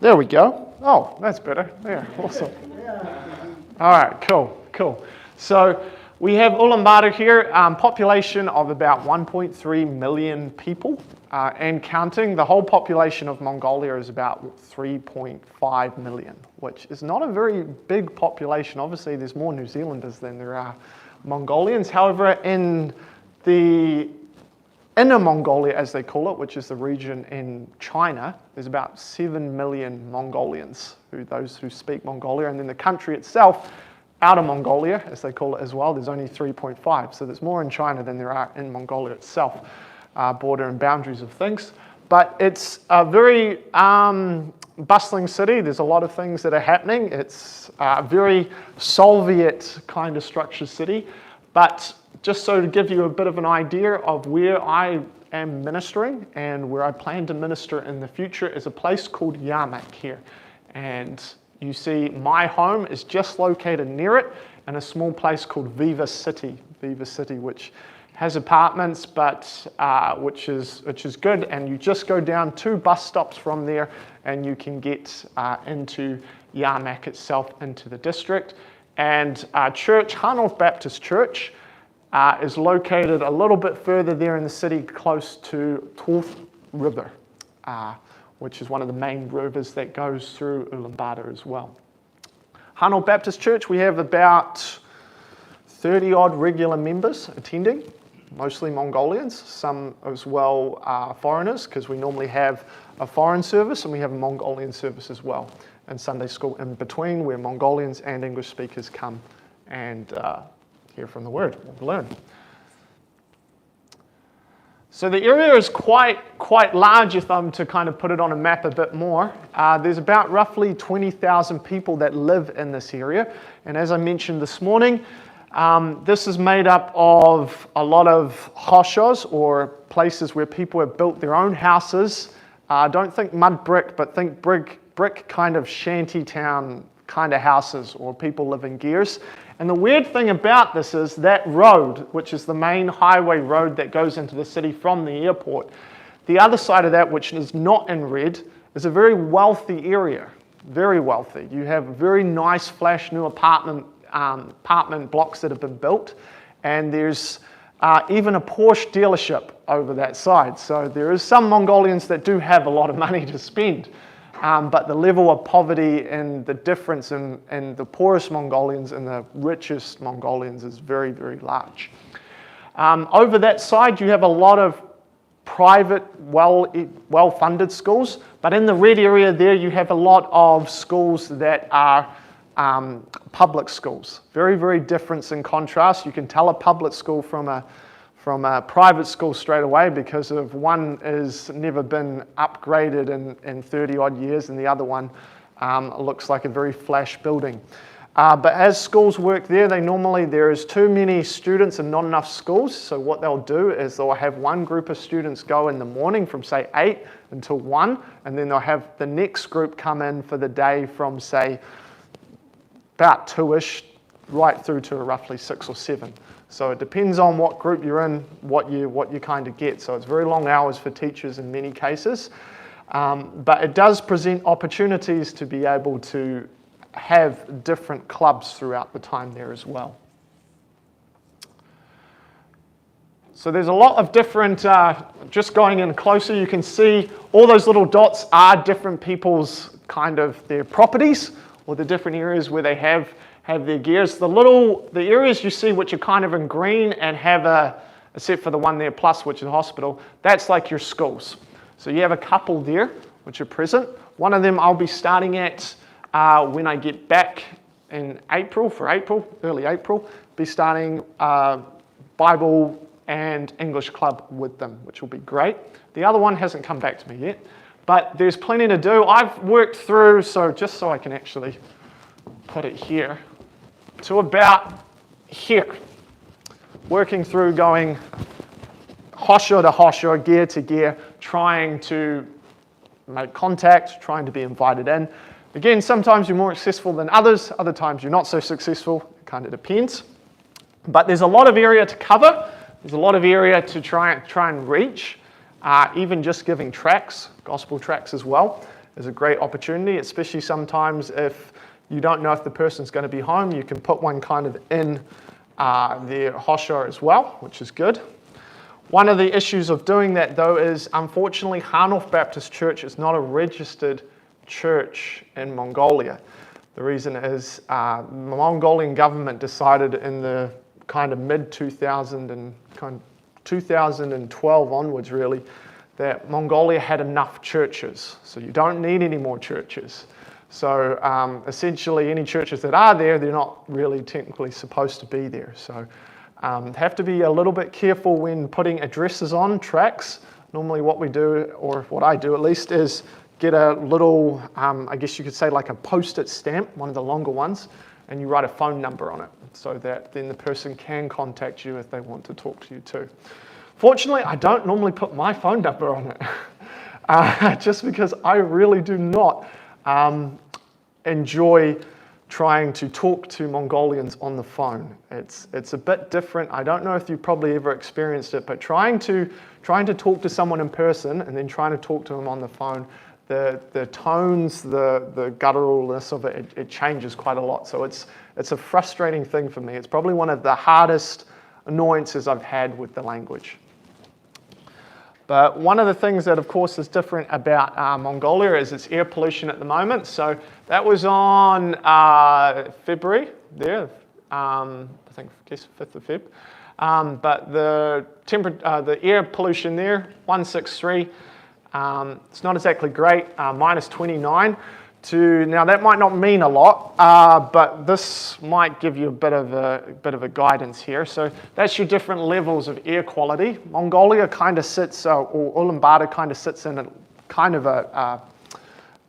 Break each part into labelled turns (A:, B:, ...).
A: There we go. Oh, that's better. There, awesome. All right, cool. So we have Ulaanbaatar here, population of about 1.3 million people and counting. The whole population of Mongolia is about 3.5 million, which is not a very big population. Obviously, there's more New Zealanders than there are Mongolians. However, in the Inner Mongolia, as they call it, which is the region in China, there's about 7 million Mongolians, those who speak Mongolia. And then the country itself, Outer Mongolia, as they call it as well, there's only 3.5. So there's more in China than there are in Mongolia itself, border and boundaries of things. But it's a very bustling city. There's a lot of things that are happening. It's a very Soviet kind of structured city. But just so to give you a bit of an idea of where I am ministering and where I plan to minister in the future is a place called Yarmak here. And you see my home is just located near it in a small place called Viva City, which has apartments, but which is good. And you just go down 2 bus stops from there and you can get into Yarmak itself, into the district. And church, Hanov Baptist Church, is located a little bit further there in the city, close to Torth River, which is one of the main rivers that goes through Ulaanbaatar as well. Hanov Baptist Church, we have about 30-odd regular members attending, mostly Mongolians, some as well foreigners, because we normally have a foreign service and we have a Mongolian service as well, and Sunday school in between, where Mongolians and English speakers come and hear from the word and learn. So the area is quite large if I'm to kind of put it on a map a bit more. There's about roughly 20,000 people that live in this area. And as I mentioned this morning, this is made up of a lot of hoshos, or places where people have built their own houses. Don't think mud brick, but think brick kind of shanty town kind of houses, or people live in gears. And the weird thing about this is that road, which is the main highway road that goes into the city from the airport, the other side of that, which is not in red, is a very wealthy area, very wealthy. You have very nice flash new apartment blocks that have been built, and there's even a Porsche dealership over that side. So there is some Mongolians that do have a lot of money to spend. But the level of poverty and the difference in the poorest Mongolians and the richest Mongolians is very, very large. Over that side, you have a lot of private, well-funded schools. But in the red area there, you have a lot of schools that are public schools. Very, very different in contrast. You can tell a public school from a private school straight away, because of one has never been upgraded in 30 odd years, and the other one looks like a very flash building. But as schools work there, there is too many students and not enough schools. So what they'll do is they'll have one group of students go in the morning from say 8 until 1, and then they'll have the next group come in for the day from say about 2-ish right through to roughly 6 or 7. So it depends on what group you're in, what you kind of get. So it's very long hours for teachers in many cases. But it does present opportunities to be able to have different clubs throughout the time there as well. So there's a lot of different, just going in closer, you can see all those little dots are different people's kind of their properties, or the different areas where they have their gears. The areas you see which are kind of in green and have except for the one there plus, which is the hospital, that's like your schools. So you have a couple there which are present. One of them I'll be starting at when I get back in early April, be starting Bible and English club with them, which will be great. The other one hasn't come back to me yet, but there's plenty to do. I've worked through, so just so I can actually put it here, to about here, working through going hosho to hosho, gear to gear, trying to make contact, trying to be invited in. Again, sometimes you're more successful than others, other times you're not so successful, it kind of depends. But there's a lot of area to cover, there's a lot of area to try and reach, even just giving tracts, gospel tracts as well. is a great opportunity, especially sometimes if you don't know if the person's going to be home. You can put one kind of in their hosha as well, which is good. One of the issues of doing that, though, is unfortunately Hanov Baptist Church is not a registered church in Mongolia. The reason is the Mongolian government decided in the kind of mid-2000 and kind of 2012 onwards, really, that Mongolia had enough churches. So you don't need any more churches. So essentially, any churches that are there, they're not really technically supposed to be there. So have to be a little bit careful when putting addresses on tracks. Normally what we do, or what I do at least, is get a little, I guess you could say like a post-it stamp, one of the longer ones, and you write a phone number on it so that then the person can contact you if they want to talk to you too. Fortunately, I don't normally put my phone number on it, just because I really do not enjoy trying to talk to Mongolians on the phone. It's a bit different. I don't know if you've probably ever experienced it, but trying to talk to someone in person and then trying to talk to them on the phone, the tones, the gutturalness of it changes quite a lot. So it's a frustrating thing for me. It's probably one of the hardest annoyances I've had with the language. But one of the things that, of course, is different about Mongolia is its air pollution at the moment. So that was on February there, I guess 5th of Feb. But the air pollution there, 163. It's not exactly great, minus 29. Now that might not mean a lot, but this might give you a bit of a guidance here. So that's your different levels of air quality. Mongolia kind of sits, or Ulaanbaatar kind of sits in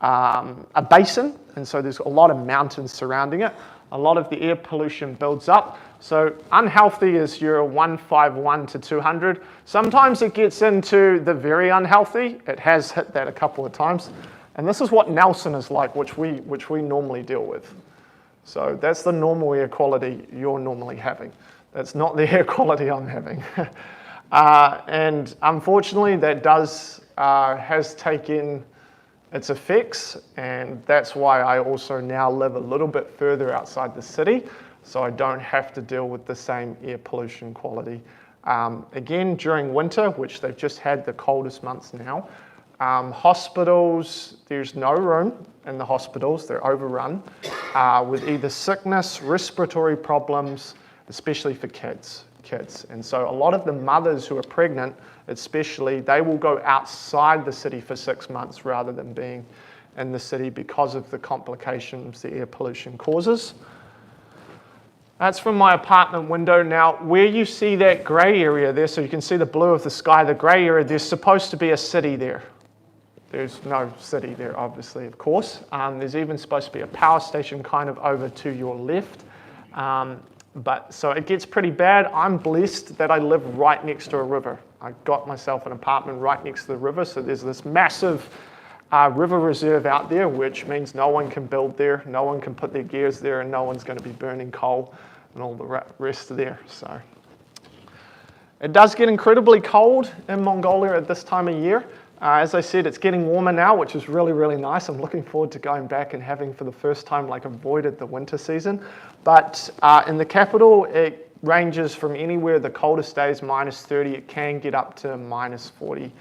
A: a basin, and so there's a lot of mountains surrounding it. A lot of the air pollution builds up. So unhealthy is your 151 to 200. Sometimes it gets into the very unhealthy. It has hit that a couple of times. And this is what Nelson is like, which we normally deal with. So that's the normal air quality you're normally having. That's not the air quality I'm having. And unfortunately, that has taken its effects, and that's why I also now live a little bit further outside the city, so I don't have to deal with the same air pollution quality. Again, during winter, which they've just had the coldest months now, hospitals, there's no room in the hospitals. They're overrun with either sickness, respiratory problems, especially for kids. And so a lot of the mothers who are pregnant, especially, they will go outside the city for 6 months rather than being in the city because of the complications the air pollution causes. That's from my apartment window. Now, where you see that grey area there, so you can see the blue of the sky, the grey area, there's supposed to be a city there. There's no city there, obviously, of course. There's even supposed to be a power station kind of over to your left. But so it gets pretty bad. I'm blessed that I live right next to a river. I got myself an apartment right next to the river, so there's this massive river reserve out there, which means no one can build there, no one can put their gears there, and no one's going to be burning coal and all the rest there. So it does get incredibly cold in Mongolia at this time of year. As I said, it's getting warmer now, which is really, really nice. I'm looking forward to going back and having, for the first time, avoided the winter season. But in the capital, it ranges from anywhere, the coldest days, minus 30. It can get up to minus 40,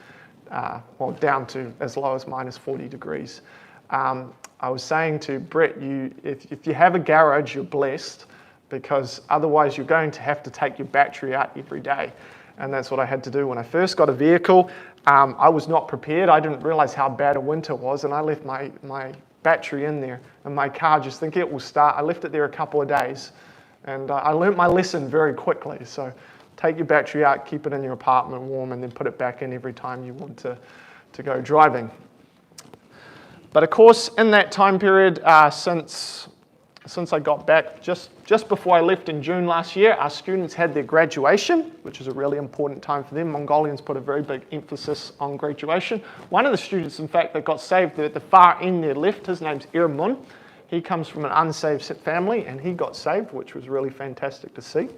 A: down to as low as minus 40 degrees. I was saying to Brett, if you have a garage, you're blessed, because otherwise you're going to have to take your battery out every day. And that's what I had to do when I first got a vehicle. I was not prepared. I didn't realize how bad a winter was, and I left my battery in there in my car just thinking it will start. I left it there a couple of days, and I learnt my lesson very quickly. So take your battery out, keep it in your apartment warm, and then put it back in every time you want to go driving. But of course, in that time period, since I got back, just before I left in June last year, our students had their graduation, which is a really important time for them. Mongolians put a very big emphasis on graduation. One of the students, in fact, that got saved at the far end there left, his name's Irmun. He comes from an unsaved family, and he got saved, which was really fantastic to see.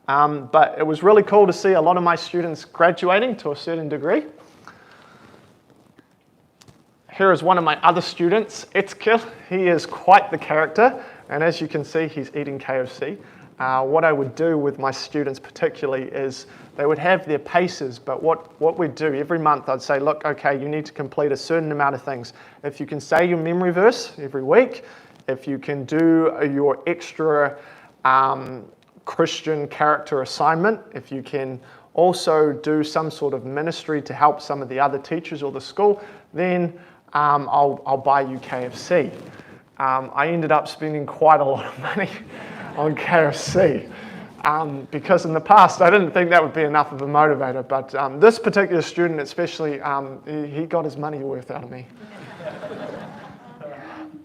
A: But it was really cool to see a lot of my students graduating to a certain degree. Here is one of my other students, Etzkiel. He is quite the character, and as you can see, he's eating KFC. What I would do with my students particularly is they would have their paces, but what we'd do every month, I'd say, look, okay, you need to complete a certain amount of things. If you can say your memory verse every week, if you can do your extra Christian character assignment, if you can also do some sort of ministry to help some of the other teachers or the school, then I'll buy you KFC. I ended up spending quite a lot of money on KFC because in the past I didn't think that would be enough of a motivator, but this particular student especially, he got his money worth out of me.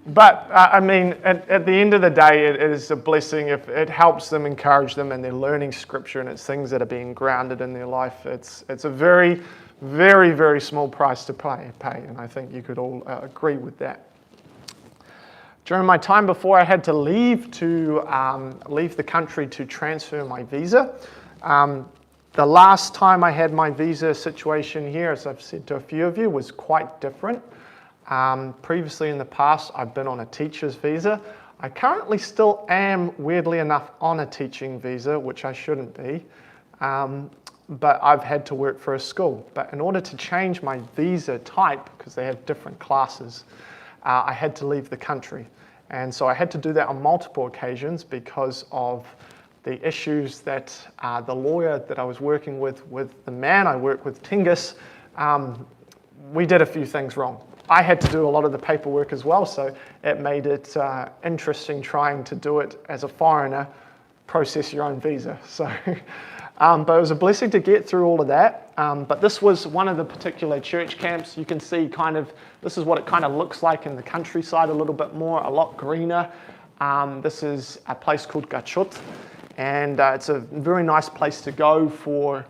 A: But I mean, at the end of the day, it is a blessing if it helps them, encourage them, and they're learning scripture and it's things that are being grounded in their life. It's a very, very, very small price to pay, and I think you could all agree with that. During my time before I had to leave the country to transfer my visa, the last time I had my visa situation here, as I've said to a few of you, was quite different. Previously in the past, I've been on a teacher's visa. I currently still am, weirdly enough, on a teaching visa, which I shouldn't be, but I've had to work for a school. But in order to change my visa type, because they have different classes, I had to leave the country. And so I had to do that on multiple occasions because of the issues that the lawyer that I was working with the man I work with, Tingus, we did a few things wrong. I had to do a lot of the paperwork as well, so it made it interesting trying to do it as a foreigner, process your own visa. So, but it was a blessing to get through all of that. But this was one of the particular church camps. You can see this is what it kind of looks like in the countryside a little bit more, a lot greener. This is a place called Gachut, and it's a very nice place to go for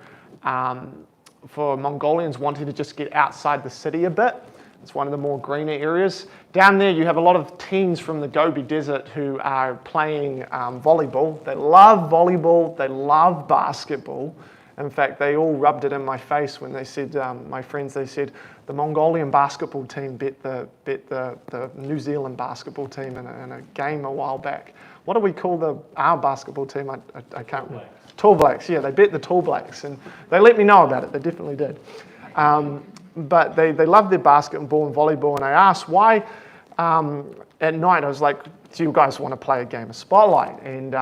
A: Mongolians wanting to just get outside the city a bit. It's one of the more greener areas. Down there you have a lot of teens from the Gobi Desert who are playing volleyball. They love volleyball, they love basketball. In fact, they all rubbed it in my face when they said, my friends, they said, the Mongolian basketball team bet the New Zealand basketball team in a game a while back. What do we call our basketball team? I can't remember. Tall Blacks, yeah, they bet the Tall Blacks, and they let me know about it, they definitely did. But they love their basketball and volleyball, and I asked why at night, I was like, do you guys want to play a game of Spotlight? And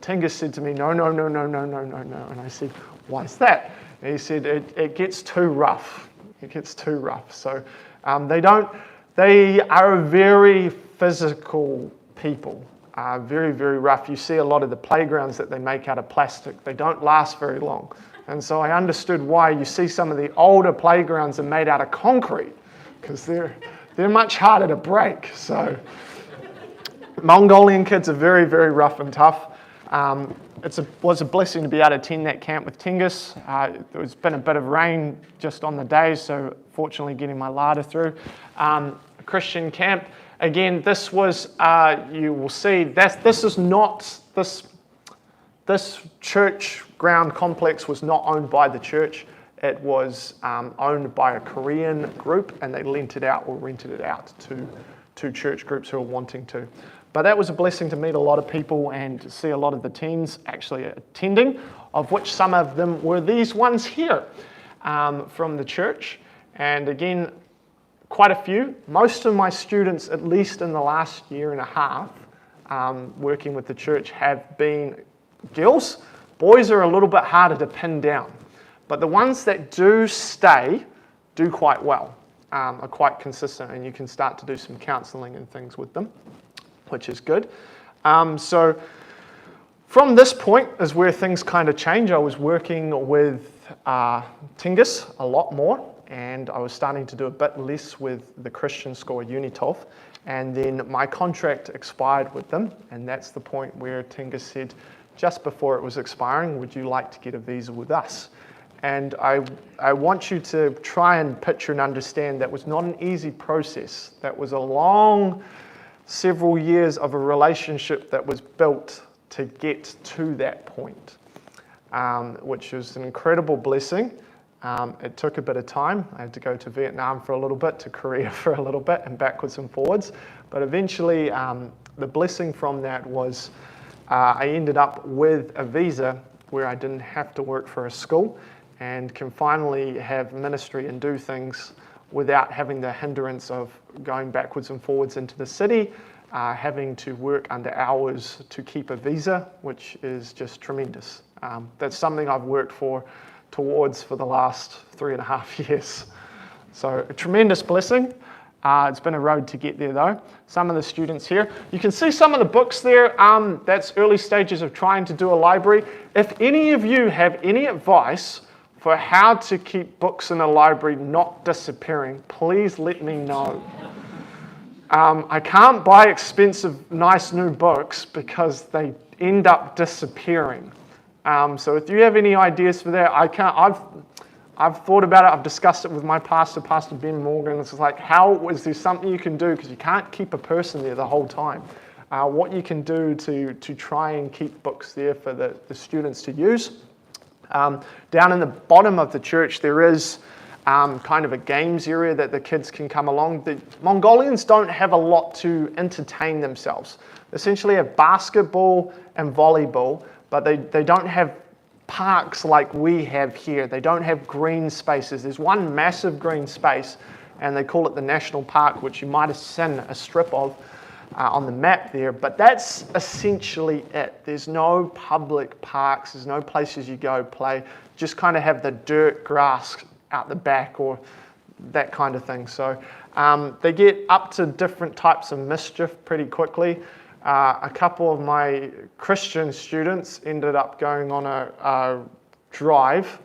A: Tingus said to me, no. And I said, why is that? And he said, it gets too rough. It gets too rough. So they are a very physical people, very, very rough. You see a lot of the playgrounds that they make out of plastic. They don't last very long. And so I understood why you see some of the older playgrounds are made out of concrete, because they're much harder to break. So Mongolian kids are very, very rough and tough. It was a blessing to be able to attend that camp with Tingus. There's been a bit of rain just on the day, so fortunately getting my larder through. Christian camp. Again, this was, you will see, this is not, this church ground complex was not owned by the church. It was owned by a Korean group, and they rented it out to church groups who are wanting to. But that was a blessing to meet a lot of people and to see a lot of the teens actually attending, of which some of them were these ones here from the church. And again, quite a few. Most of my students, at least in the last year and a half, working with the church, have been girls. Boys are a little bit harder to pin down. But the ones that do stay do quite well, are quite consistent, and you can start to do some counselling and things with them, which is good. So from this point is where things kind of change. I was working with Tingus a lot more, and I was starting to do a bit less with the Christian school at Unitolf. And then my contract expired with them, and that's the point where Tingus said, just before it was expiring, would you like to get a visa with us? And I want you to try and picture and understand that was not an easy process. That was a long, several years of a relationship that was built to get to that point, which was an incredible blessing. It took a bit of time. I had to go to Vietnam for a little bit, to Korea for a little bit, and backwards and forwards. But eventually, the blessing from that was I ended up with a visa where I didn't have to work for a school and can finally have ministry and do things without having the hindrance of going backwards and forwards into the city, having to work under hours to keep a visa, which is just tremendous. That's something I've worked towards for the last 3.5 years. So a tremendous blessing. It's been a road to get there though. Some of the students here, you can see some of the books there. That's early stages of trying to do a library. If any of you have any advice for how to keep books in a library not disappearing, please let me know. I can't buy expensive, nice new books because they end up disappearing. So if you have any ideas for that, I've thought about it. I've discussed it with my pastor, Pastor Ben Morgan. It's like, is there something you can do? Because you can't keep a person there the whole time. What you can do to try and keep books there for the students to use. Down in the bottom of the church, there is kind of a games area that the kids can come along. The Mongolians don't have a lot to entertain themselves. Essentially have basketball and volleyball, but they don't have parks like we have here. They don't have green spaces. There's one massive green space, and they call it the National Park, which you might have seen a strip of on the map there, but that's essentially it. There's no public parks, there's no places you go play, just kind of have the dirt grass out the back or that kind of thing. So they get up to different types of mischief pretty quickly. A couple of my Christian students ended up going on a drive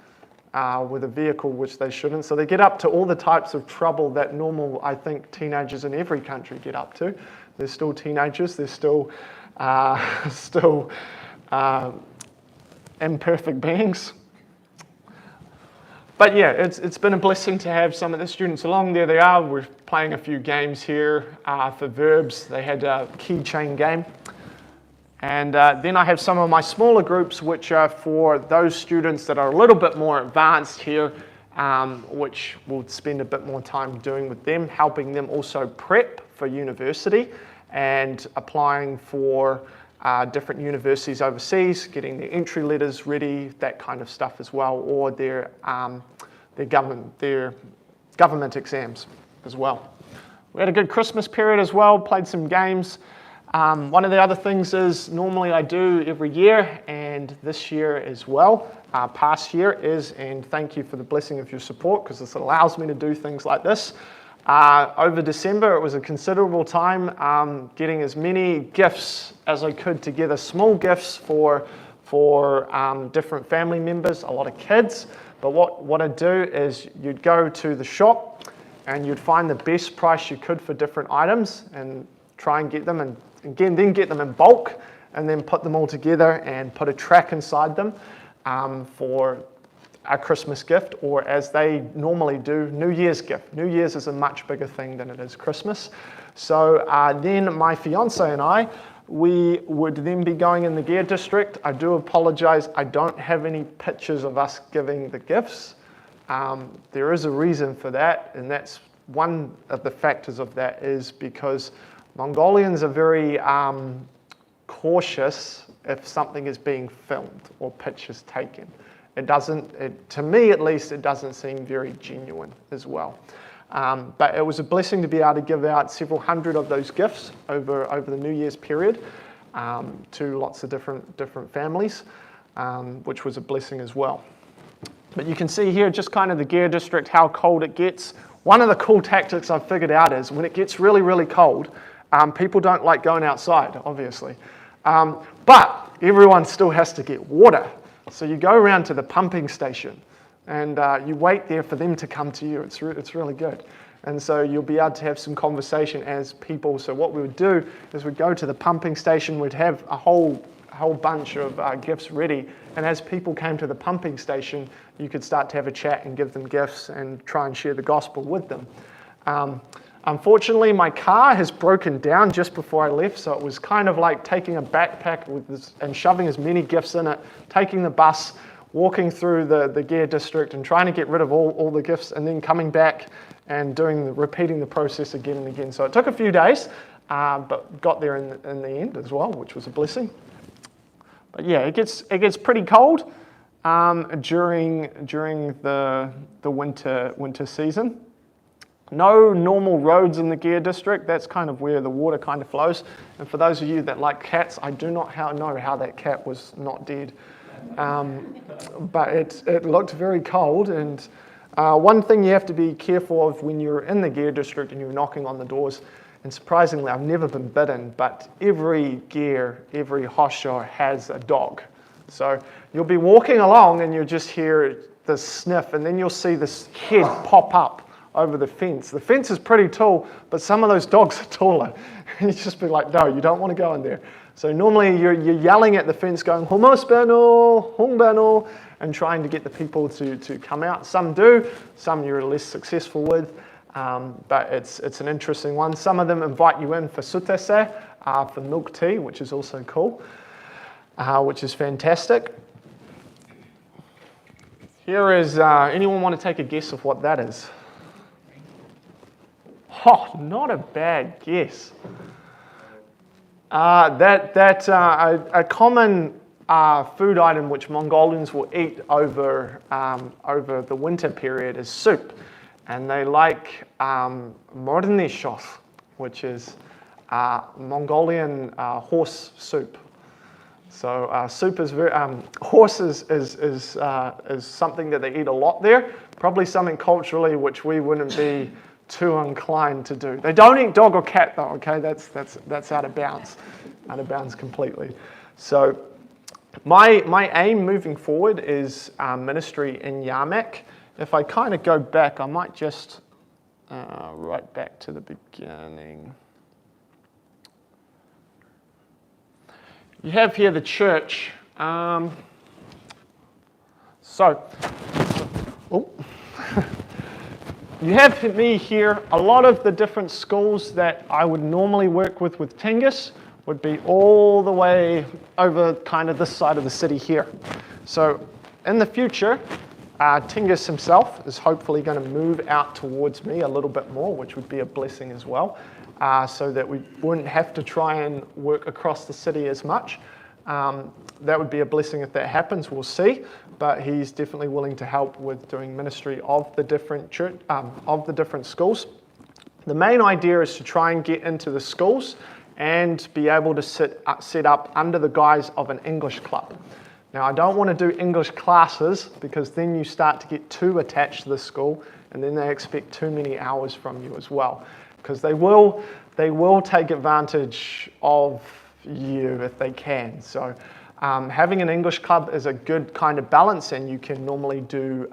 A: with a vehicle which they shouldn't. So they get up to all the types of trouble that normal, I think, teenagers in every country get up to. They're still teenagers. They're still imperfect beings. But yeah, it's been a blessing to have some of the students along. There they are. We're playing a few games here for verbs. They had a keychain game. And then I have some of my smaller groups, which are for those students that are a little bit more advanced here, which we'll spend a bit more time doing with them, helping them also prep for university and applying for different universities overseas, getting their entry letters ready, that kind of stuff as well, or their government exams as well. We had a good Christmas period as well, played some games. One of the other things is normally I do every year, and this year as well, past year is, and thank you for the blessing of your support, because this allows me to do things like this. Over December, it was a considerable time getting as many gifts as I could together, small gifts for different family members, a lot of kids. But what I'd do is you'd go to the shop and you'd find the best price you could for different items and try and get them, and again, then get them in bulk and then put them all together and put a track inside them for a Christmas gift, or as they normally do, New Year's gift. New Year's is a much bigger thing than it is Christmas. So then my fiance and I, we would then be going in the gear district. I do apologize, I don't have any pictures of us giving the gifts. There is a reason for that, and that's one of the factors of that is because Mongolians are very cautious if something is being filmed or pictures taken. It doesn't, to me at least, it doesn't seem very genuine as well. But it was a blessing to be able to give out several hundred of those gifts over the New Year's period to lots of different families, which was a blessing as well. But you can see here just kind of the gear district, how cold it gets. One of the cool tactics I've figured out is when it gets really, really cold, people don't like going outside, obviously. But everyone still has to get water. So you go around to the pumping station and you wait there for them to come to you. It's really good. And so you'll be able to have some conversation as people. So what we would do is we'd go to the pumping station, we'd have a whole bunch of gifts ready. And as people came to the pumping station, you could start to have a chat and give them gifts and try and share the gospel with them. Unfortunately, my car has broken down just before I left, so it was kind of like taking a backpack and shoving as many gifts in it, taking the bus, walking through the gear district and trying to get rid of all the gifts, and then coming back and repeating the process again and again. So it took a few days, but got there in the end as well, which was a blessing. But yeah, it gets pretty cold during the winter season. No normal roads in the gear district. That's kind of where the water kind of flows. And for those of you that like cats, I do not know how that cat was not dead. But it looked very cold. And one thing you have to be careful of when you're in the gear district and you're knocking on the doors, and surprisingly, I've never been bitten, but every hosho has a dog. So you'll be walking along and you'll just hear the sniff, and then you'll see this head pop up over the fence. The fence is pretty tall, but some of those dogs are taller. And you just be like, no, you don't want to go in there. So normally you're yelling at the fence going, "Homos bano, hong bano," and trying to get the people to come out. Some do, some you're less successful with, but it's an interesting one. Some of them invite you in for sutese, for milk tea, which is also cool, which is fantastic. Here is, anyone want to take a guess of what that is? Oh, not a bad guess. A common food item which Mongolians will eat over the winter period is soup, and they like mornishos, which is Mongolian horse soup. So soup is very horse is something that they eat a lot there. Probably something culturally which we wouldn't be too inclined to do. They don't eat dog or cat though. Okay, that's out of bounds completely. So my aim moving forward is ministry in Yarmak. If I kind of go back, I might just right back to the beginning. You have here the church. You have me here. A lot of the different schools that I would normally work with Tingis would be all the way over kind of this side of the city here. So in the future, Tingis himself is hopefully going to move out towards me a little bit more, which would be a blessing as well, so that we wouldn't have to try and work across the city as much. That would be a blessing if that happens, we'll see, but he's definitely willing to help with doing ministry of the different schools. The main idea is to try and get into the schools and be able to set up under the guise of an English club. Now, I don't want to do English classes because then you start to get too attached to the school, and then they expect too many hours from you as well, because they will take advantage of you if they can. So having an English club is a good kind of balance, and you can normally do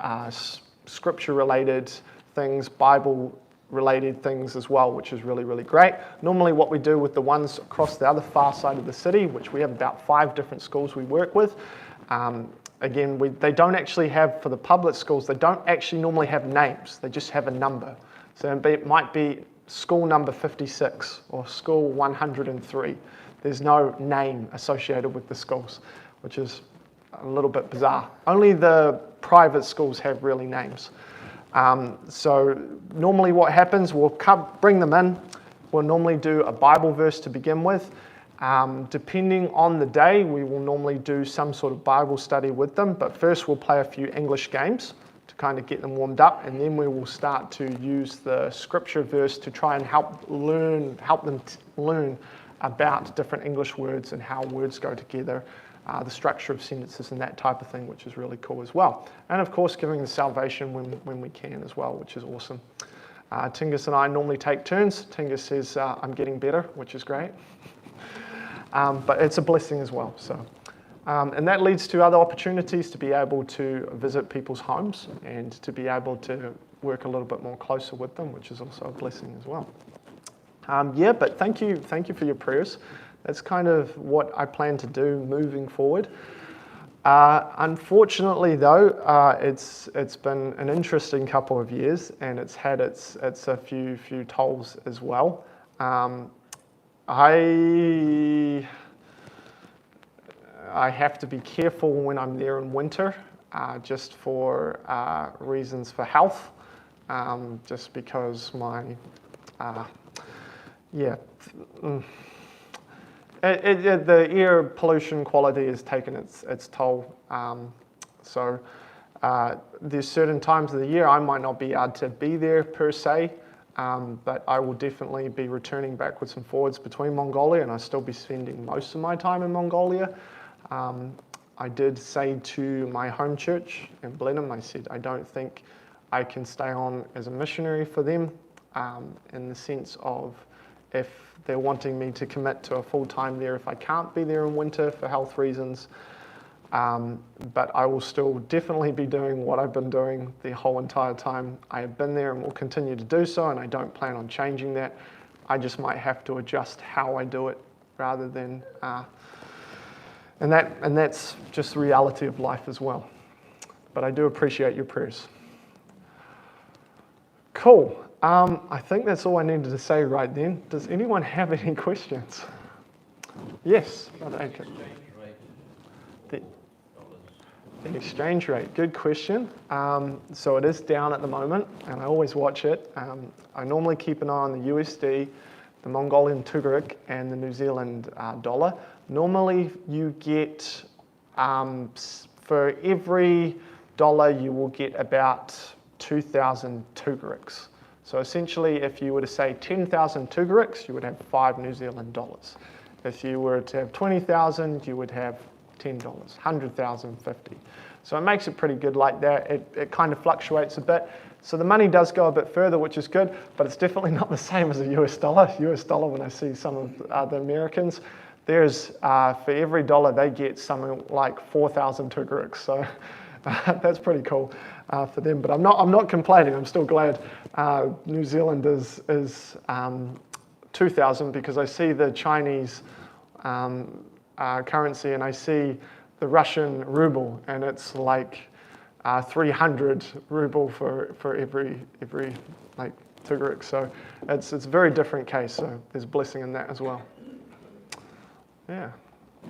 A: scripture related things, Bible related things as well, which is really, really great. Normally what we do with the ones across the other far side of the city, which we have about 5 different schools we work with, again, they don't actually have, for the public schools, they don't actually normally have names, they just have a number. So it might be school number 56 or school 103. There's no name associated with the schools, which is a little bit bizarre. Only the private schools have really names. So normally what happens, we'll bring them in. We'll normally do a Bible verse to begin with. Depending on the day, we will normally do some sort of Bible study with them, but first we'll play a few English games to kind of get them warmed up, and then we will start to use the scripture verse to try and help them learn about different English words and how words go together, the structure of sentences and that type of thing, which is really cool as well. And of course, giving the salvation when we can as well, which is awesome. Tingis and I normally take turns. Tingis says, I'm getting better, which is great. But it's a blessing as well. So, and that leads to other opportunities to be able to visit people's homes and to be able to work a little bit more closer with them, which is also a blessing as well. But thank you for your prayers. That's kind of what I plan to do moving forward. Unfortunately, though, it's been an interesting couple of years, and it's had its a few tolls as well. I have to be careful when I'm there in winter. just for reasons for health, just because my, the air pollution quality has taken its toll. So there's certain times of the year I might not be able to be there per se, but I will definitely be returning backwards and forwards between Mongolia, and I'll still be spending most of my time in Mongolia. I did say to my home church in Blenheim, I said, I don't think I can stay on as a missionary for them, in the sense of if they're wanting me to commit to a full-time there, if I can't be there in winter for health reasons. But I will still definitely be doing what I've been doing the whole entire time I have been there, and will continue to do so, and I don't plan on changing that. I just might have to adjust how I do it rather than, and that's just the reality of life as well. But I do appreciate your prayers. Cool. I think that's all I needed to say right then. Does anyone have any questions? Yes. The exchange rate, good question. So it is down at the moment, and I always watch it. I normally keep an eye on the USD, the Mongolian tugaruk, and the New Zealand dollar. Normally you get, for every dollar you will get about 2,000 tugaruks. So essentially, if you were to say 10,000 tugaruks, you would have 5 New Zealand dollars. If you were to have 20,000, you would have $10, 100,000, 50. So it makes it pretty good like that. It kind of fluctuates a bit. So the money does go a bit further, which is good, but it's definitely not the same as a US dollar. US dollar, when I see some of the Americans, there's, for every dollar they get something like 4,000 tugaruks. So that's pretty cool for them. But I'm not complaining. I'm still glad New Zealand is 2,000, because I see the Chinese currency, and I see the Russian ruble, and it's like 300 ruble for every like tugaruk. So it's a very different case. So there's blessing in that as well. Yeah.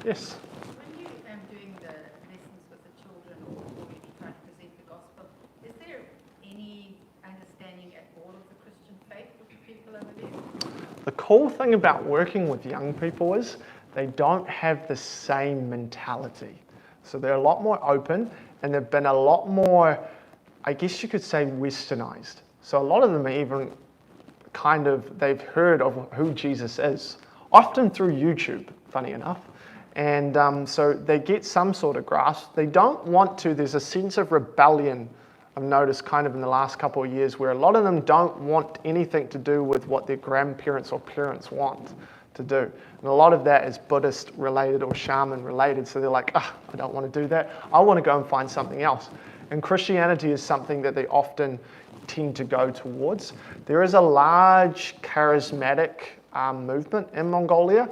A: Yes.
B: When you doing the lessons with the children, or when you try to present the gospel, is there any understanding at all of the Christian faith with the people over there?
A: The cool thing about working with young people is they don't have the same mentality. So they're a lot more open, and they've been a lot more, I guess you could say, westernized. So a lot of them are even kind of, they've heard of who Jesus is, often through YouTube, funny enough. And so they get some sort of grasp. They don't want to, there's a sense of rebellion I've noticed kind of in the last couple of years, where a lot of them don't want anything to do with what their grandparents or parents want to do. And a lot of that is Buddhist related or shaman related. So they're like, I don't want to do that. I want to go and find something else. And Christianity is something that they often tend to go towards. There is a large charismatic movement in Mongolia,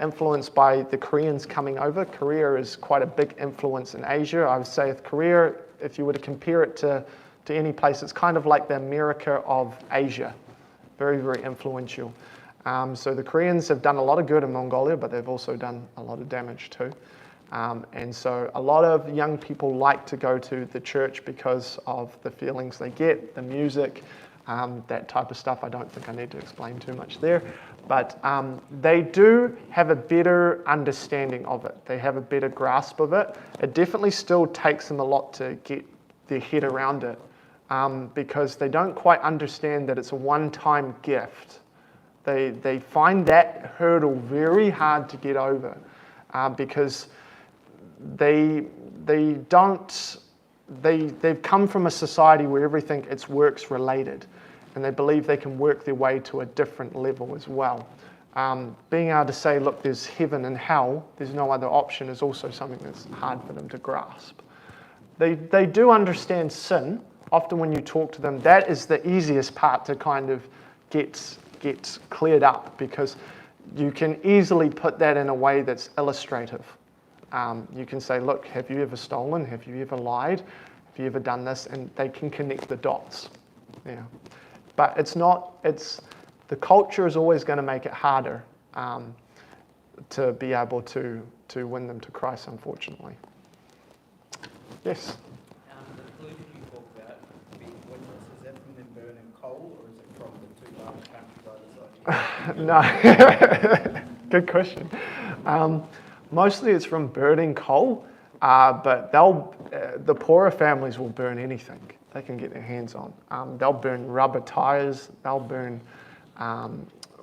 A: influenced by the Koreans coming over. Korea is quite a big influence in Asia. I would say if Korea, if you were to compare it to any place, it's kind of like the America of Asia. Very, very influential. So the Koreans have done a lot of good in Mongolia, but they've also done a lot of damage too. And so a lot of young people like to go to the church because of the feelings they get, the music, that type of stuff. I don't think I need to explain too much there. But they do have a better understanding of it. They have a better grasp of it. It definitely still takes them a lot to get their head around it, because they don't quite understand that it's a one-time gift. They find that hurdle very hard to get over, because they've come from a society where everything it's works related, and they believe they can work their way to a different level as well. Being able to say, look, there's heaven and hell, there's no other option, is also something that's hard for them to grasp. They do understand sin. Often when you talk to them, that is the easiest part to kind of get cleared up, because you can easily put that in a way that's illustrative. You can say, look, have you ever stolen? Have you ever lied? Have you ever done this? And they can connect the dots. Yeah. But the culture is always going to make it harder to be able to win them to Christ, unfortunately. Yes? No. Good question. Mostly it's from burning coal, but the poorer families will burn anything they can get their hands on. They'll burn rubber tires, they'll burn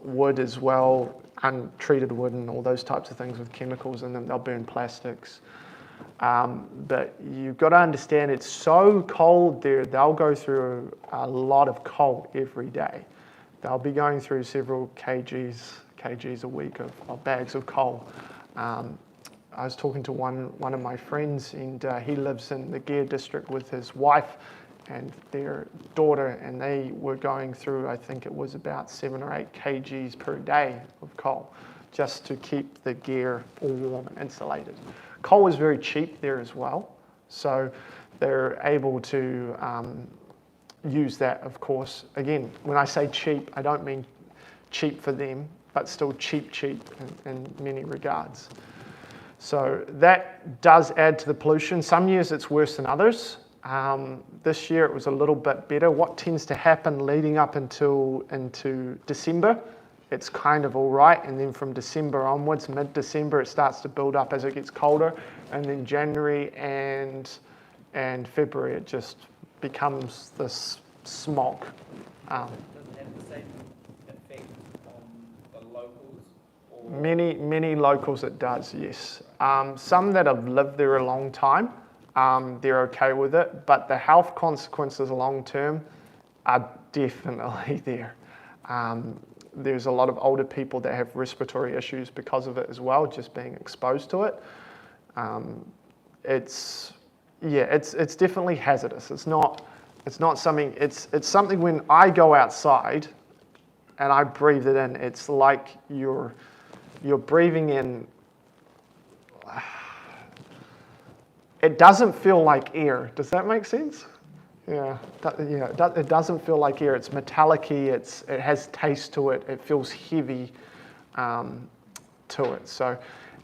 A: wood as well, untreated wood and all those types of things with chemicals in them. They'll burn plastics. But you've got to understand it's so cold there, they'll go through a lot of coal every day. They'll be going through several kgs a week of bags of coal. I was talking to one of my friends, and he lives in the Gear district with his wife and their daughter, and they were going through, I think it was about 7 or 8 kgs per day of coal, just to keep the gear all warm and insulated. Coal is very cheap there as well, so they're able to use that, of course. Again, when I say cheap, I don't mean cheap for them, but still cheap in many regards. So that does add to the pollution. Some years it's worse than others. This year it was a little bit better. What tends to happen leading up into December, it's kind of all right, and then from December onwards, mid-December, it starts to build up as it gets colder, and then January and February, it just becomes this smog.
C: Does it have the same effect on the locals? Or?
A: Many locals it does, yes. Some that have lived there a long time, they're okay with it, but the health consequences long term are definitely there. There's a lot of older people that have respiratory issues because of it as well, just being exposed to it. It's definitely hazardous. It's not something. It's something when I go outside and I breathe it in. It's like you're breathing in. It doesn't feel like air. Does that make sense? Yeah. It doesn't feel like air. It's metallic-y. It has taste to it. It feels heavy to it. So,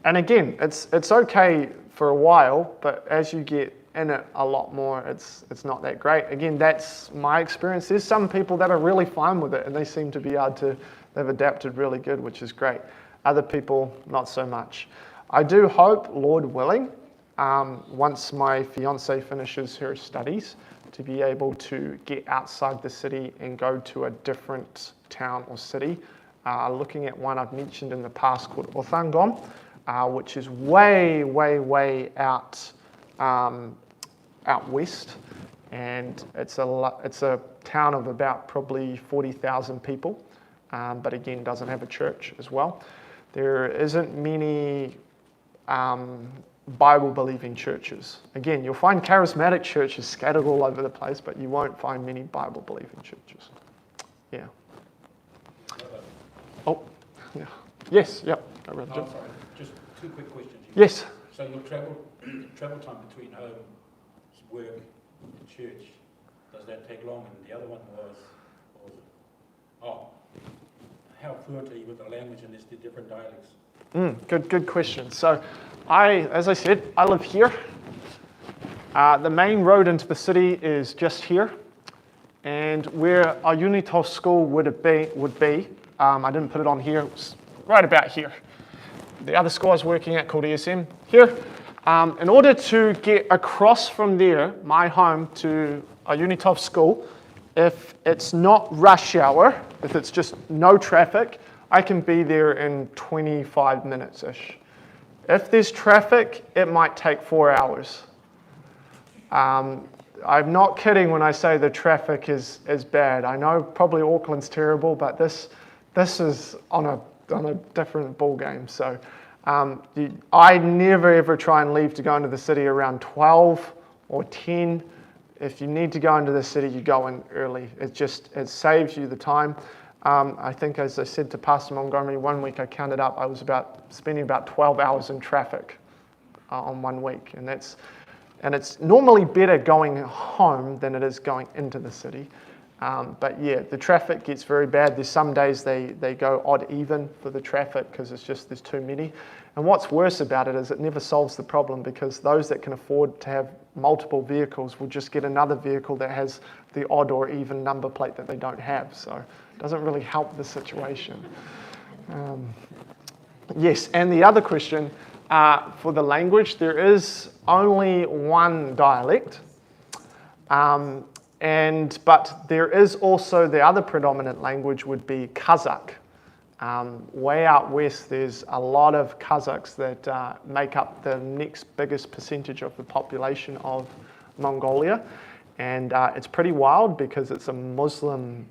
A: and again, it's okay for a while, but as you get in it a lot more, it's not that great. Again, that's my experience. There's some people that are really fine with it, and they seem to be able to. They've adapted really good, which is great. Other people, not so much. I do hope, Lord willing, once my fiancée finishes her studies, to be able to get outside the city and go to a different town or city. Looking at one I've mentioned in the past called Othangom, which is way out west, and it's a town of about probably 40,000 people, but again doesn't have a church as well. There isn't many Bible-believing churches. Again, you'll find charismatic churches scattered all over the place, but you won't find many Bible-believing churches. Yeah. Oh, yeah. Yes, yep.
D: Sorry, just 2 quick questions.
A: Yes.
D: So your travel time between home, work, church, does that take long? And the other one was how fluent are you with the language and the different dialects?
A: Good question. So, as I said, I live here. The main road into the city is just here, and where our Unitol school would be. I didn't put it on here. It was right about here. The other school I was working at called ESM here. In order to get across from there, my home, to a Unitol school, if it's not rush hour, if it's just no traffic, I can be there in 25 minutes-ish. If there's traffic, it might take 4 hours. I'm not kidding when I say the traffic is bad. I know probably Auckland's terrible, but this is on a different ball game. So I never ever try and leave to go into the city around 12 or 10. If you need to go into the city, you go in early. It saves you the time. I think, as I said to Pastor Montgomery, one week I counted up, I was spending about 12 hours in traffic on 1 week. And it's normally better going home than it is going into the city. But yeah, the traffic gets very bad. There's some days they go odd even for the traffic because there's too many. And what's worse about it is it never solves the problem, because those that can afford to have multiple vehicles will just get another vehicle that has the odd or even number plate that they don't have. So doesn't really help the situation. Yes, and the other question, for the language, there is only one dialect, but there is also the other predominant language would be Kazakh. Way out west, there's a lot of Kazakhs that make up the next biggest percentage of the population of Mongolia, and it's pretty wild because it's a Muslim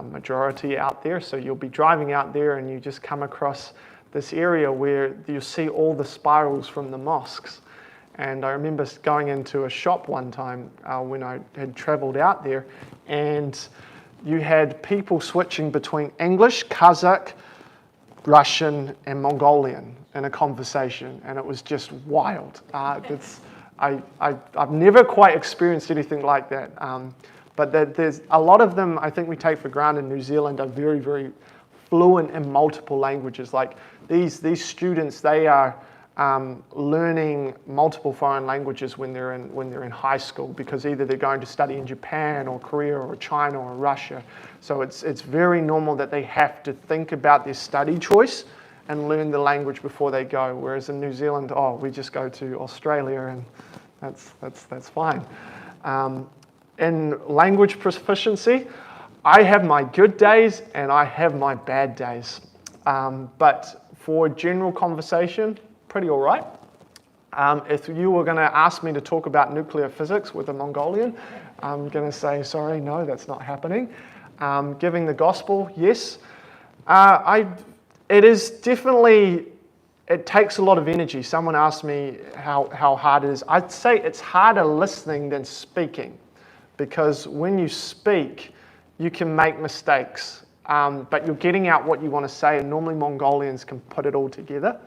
A: majority out there. So you'll be driving out there and you just come across this area where you see all the spirals from the mosques. And I remember going into a shop one time when I had traveled out there, and you had people switching between English, Kazakh, Russian, and Mongolian in a conversation, and it was just wild. I've never quite experienced anything like that. But there's a lot of them, I think we take for granted in New Zealand, are very, very fluent in multiple languages. Like these students, they are learning multiple foreign languages when they're in high school, because either they're going to study in Japan or Korea or China or Russia. So it's very normal that they have to think about their study choice and learn the language before they go. Whereas in New Zealand, we just go to Australia and that's fine. In language proficiency, I have my good days and I have my bad days. But for general conversation, pretty all right. If you were going to ask me to talk about nuclear physics with a Mongolian, I'm going to say, sorry, no, that's not happening. Giving the gospel, yes. It is definitely, it takes a lot of energy. Someone asked me how hard it is. I'd say it's harder listening than speaking, because when you speak, you can make mistakes, but you're getting out what you want to say, and normally Mongolians can put it all together.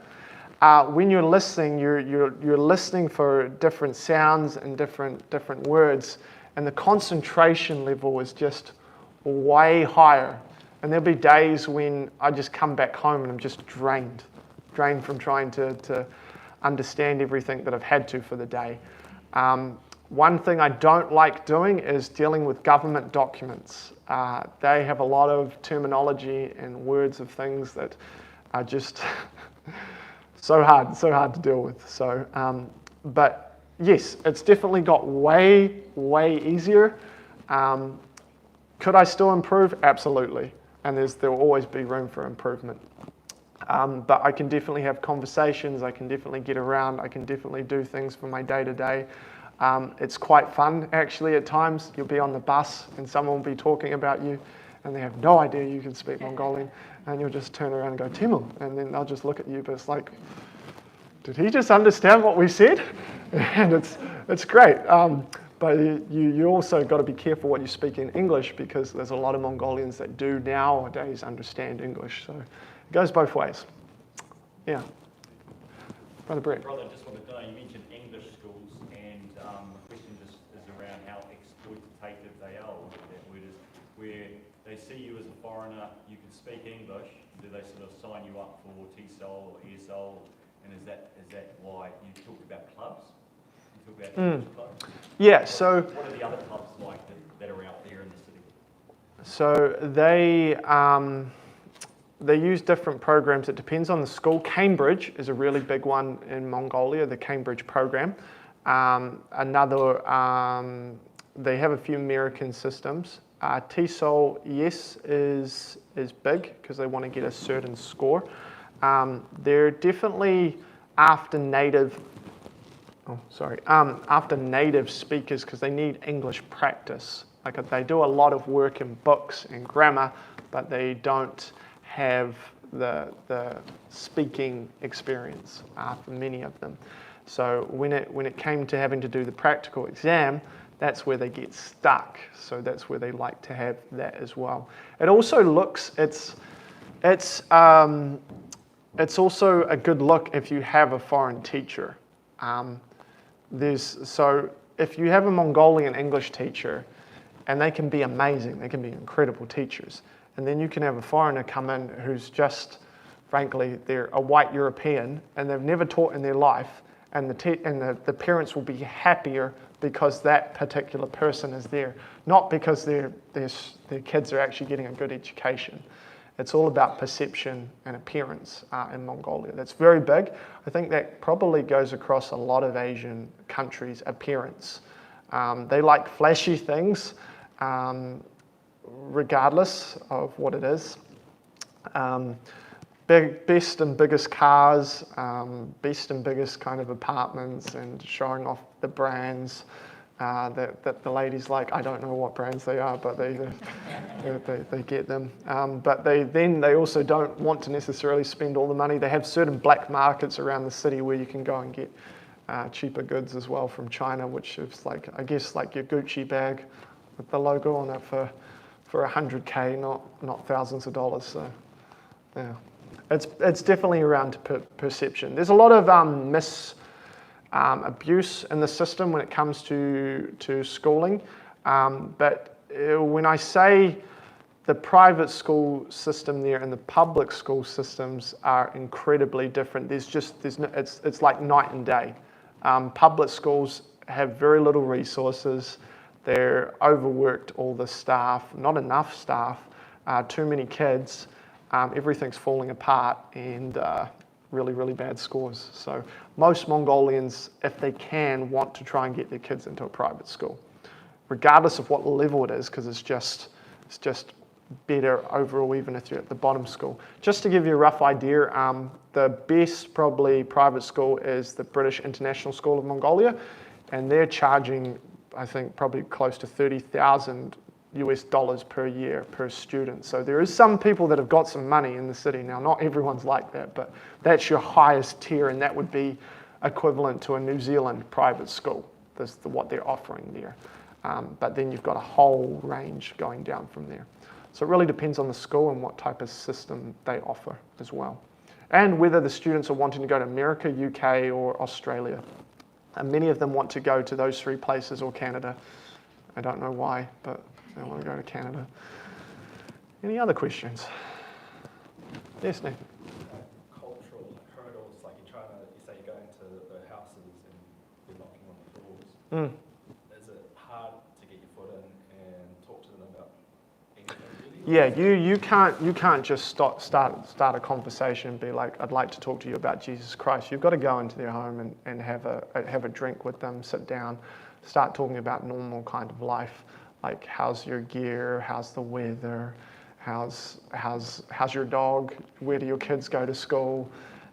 A: When you're listening, you're listening for different sounds and different words, and the concentration level is just way higher. And there'll be days when I just come back home and I'm just drained from trying to understand everything that I've had to for the day. One thing I don't like doing is dealing with government documents. They have a lot of terminology and words of things that are just so hard to deal with. So, but yes, it's definitely got way easier. Could I still improve? Absolutely. And there will always be room for improvement. But I can definitely have conversations, I can definitely get around, I can definitely do things for my day-to-day. It's quite fun, actually, at times. You'll be on the bus and someone will be talking about you and they have no idea you can speak Mongolian, and you'll just turn around and go, Timur, and then they'll just look at you, but it's like, did he just understand what we said? And it's great. But you also got to be careful what you speak in English, because there's a lot of Mongolians that do nowadays understand English. So it goes both ways. Yeah. Brother Brett.
E: Brother, just wanted to know, you mentioned English schools, and the question just is around how exploitative they are, or whatever that word is, where they see you as a foreigner, you can speak English, do they sort of sign you up for T-Sol or ESOL, and is that why you talked about clubs? You talked about English clubs?
A: Yeah, so...
E: What are the other clubs like that are out there in the city?
A: So they use different programs. It depends on the school. Cambridge is a really big one in Mongolia, the Cambridge program. They have a few American systems. T-Sol, yes, is big because they want to get a certain score. They're definitely after native speakers, because they need English practice. Like, they do a lot of work in books and grammar, but they don't have the speaking experience for many of them. So when it came to having to do the practical exam, that's where they get stuck. So that's where they like to have that as well. It also looks, it's also a good look if you have a foreign teacher. So if you have a Mongolian English teacher, and they can be amazing, they can be incredible teachers, and then you can have a foreigner come in who's just, frankly, they're a white European and they've never taught in their life, and the parents will be happier because that particular person is there, not because their kids are actually getting a good education. It's all about perception and appearance in Mongolia. That's very big. I think that probably goes across a lot of Asian countries, appearance. They like flashy things, regardless of what it is. Best and biggest cars, best and biggest kind of apartments, and showing off the brands that the ladies like. I don't know what brands they are, but they get them. But they also don't want to necessarily spend all the money. They have certain black markets around the city where you can go and get cheaper goods as well from China, which is like, I guess, like your Gucci bag with the logo on it for $100K, not thousands of dollars. So yeah, it's definitely around perception. There's a lot of abuse in the system when it comes to schooling, but when I say the private school system there and the public school systems are incredibly different, it's like night and day. Public schools have very little resources. They're overworked, all the staff, not enough staff, too many kids, everything's falling apart, and really, really bad scores. So most Mongolians, if they can, want to try and get their kids into a private school, regardless of what level it is, because it's just better overall, even if you're at the bottom school. Just to give you a rough idea, the best probably private school is the British International School of Mongolia, and they're charging, I think, probably close to $30,000 per year per student. So there is some people that have got some money in the city. Now, not everyone's like that, but that's your highest tier, and that would be equivalent to a New Zealand private school. That's what they're offering there. But then you've got a whole range going down from there. So it really depends on the school and what type of system they offer as well. And whether the students are wanting to go to America, UK, or Australia. And many of them want to go to those three places, or Canada. I don't know why, but they want to go to Canada. Any other questions? Yes, Nathan?
F: Cultural hurdles, like you say you're going to the houses and you're knocking on the doors. Is it hard to get your foot in and talk to them about anything really?
A: Yeah, you can't just start a conversation and be like, I'd like to talk to you about Jesus Christ. You've got to go into their home and have a drink with them, sit down, start talking about normal kind of life, like how's your gear, how's the weather, how's your dog, where do your kids go to school,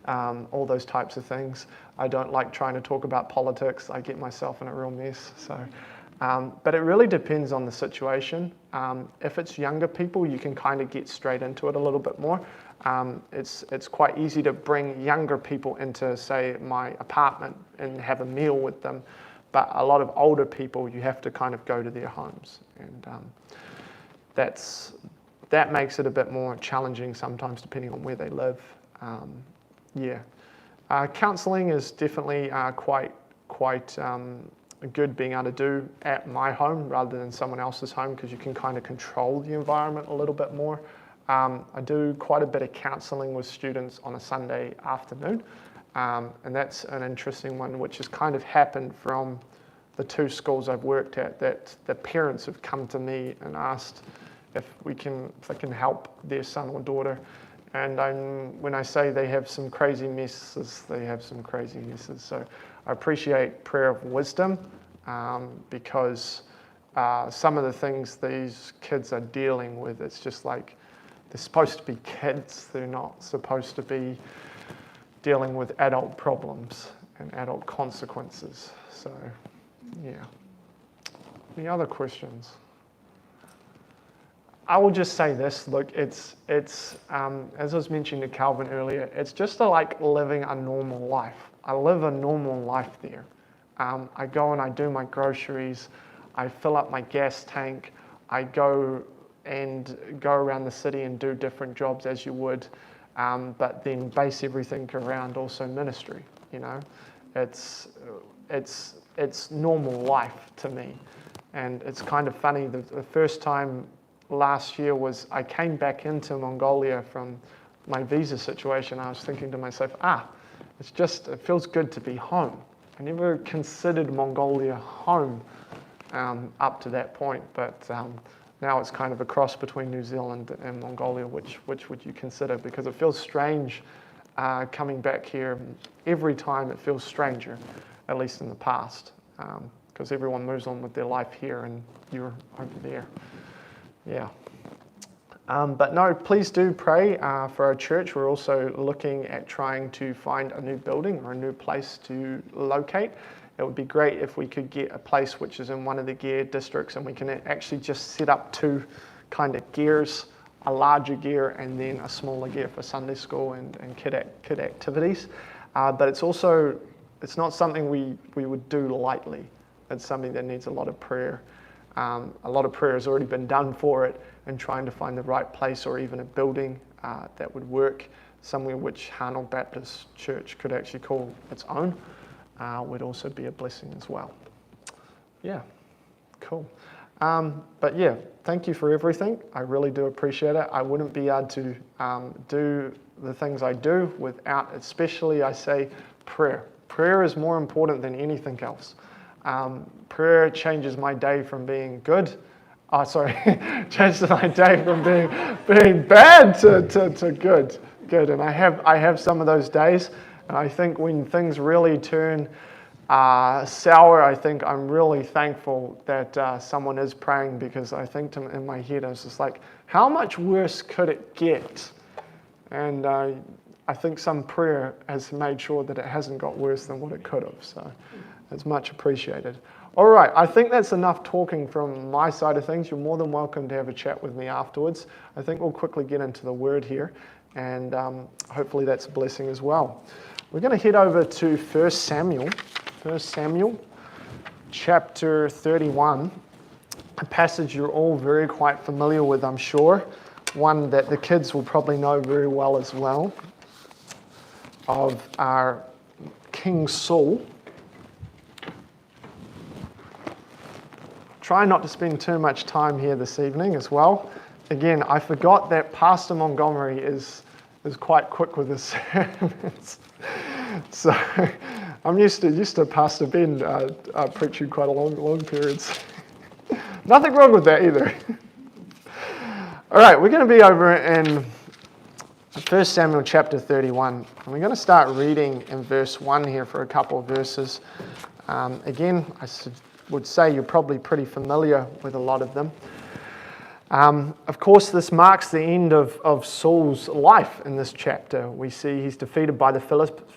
A: all those types of things. I don't like trying to talk about politics. I get myself in a real mess. So. But it really depends on the situation. If it's younger people, you can kind of get straight into it a little bit more. It's quite easy to bring younger people into, say, my apartment and have a meal with them. But a lot of older people, you have to kind of go to their homes. And that makes it a bit more challenging sometimes, depending on where they live. Counselling is definitely quite good being able to do at my home rather than someone else's home, because you can kind of control the environment a little bit more. I do quite a bit of counselling with students on a Sunday afternoon, and that's an interesting one, which has kind of happened from the two schools I've worked at, that the parents have come to me and asked if they can help their son or daughter. And when I say they have some crazy messes, they have some crazy messes. So I appreciate prayer of wisdom, because some of the things these kids are dealing with, it's just like they're supposed to be kids. They're not supposed to be dealing with adult problems and adult consequences. So, yeah. Any other questions? I will just say this, look, it's as I was mentioning to Calvin earlier, it's just like living a normal life. I live a normal life there. I go and I do my groceries, I fill up my gas tank, I go around the city and do different jobs as you would, but then base everything around also ministry, you know. It's normal life to me. And it's kind of funny, the first time last year was I came back into Mongolia from my visa situation. I was thinking to myself, it feels good to be home. I never considered Mongolia home up to that point, but now it's kind of a cross between New Zealand and Mongolia. Which would you consider? Because it feels strange coming back here. Every time it feels stranger, at least in the past, because everyone moves on with their life here and you're over there. Yeah. But no, please do pray for our church. We're also looking at trying to find a new building or a new place to locate. It would be great if we could get a place which is in one of the gear districts and we can actually just set up two kind of gears, a larger gear and then a smaller gear for Sunday school and kid activities. But it's not something we would do lightly. It's something that needs a lot of prayer. A lot of prayer has already been done for it, and trying to find the right place or even a building that would work, somewhere which Harnold Baptist Church could actually call its own, would also be a blessing as well. Yeah, cool. But yeah, thank you for everything. I really do appreciate it. I wouldn't be able to do the things I do without, especially I say, prayer. Prayer is more important than anything else. Prayer changes my day from being good. Changes my day from being bad to good. Good, and I have some of those days. And I think when things really turn sour, I think I'm really thankful that someone is praying, because I think in my head I was just like, how much worse could it get? And I think some prayer has made sure that it hasn't got worse than what it could have. So it's much appreciated. All right, I think that's enough talking from my side of things. You're more than welcome to have a chat with me afterwards. I think we'll quickly get into the word here, and hopefully that's a blessing as well. We're going to head over to 1 Samuel chapter 31, a passage you're all very quite familiar with, I'm sure, one that the kids will probably know very well as well, of our King Saul. Try not to spend too much time here this evening as well. Again, I forgot that Pastor Montgomery is quite quick with his sermons. So I'm used to Pastor Ben preaching quite a long periods. Nothing wrong with that either. All right, we're going to be over in 1 Samuel chapter 31. And we're going to start reading in verse 1 here for a couple of verses. Again, I would say you're probably pretty familiar with a lot of them. Of course, this marks the end of Saul's life in this chapter. We see he's defeated by the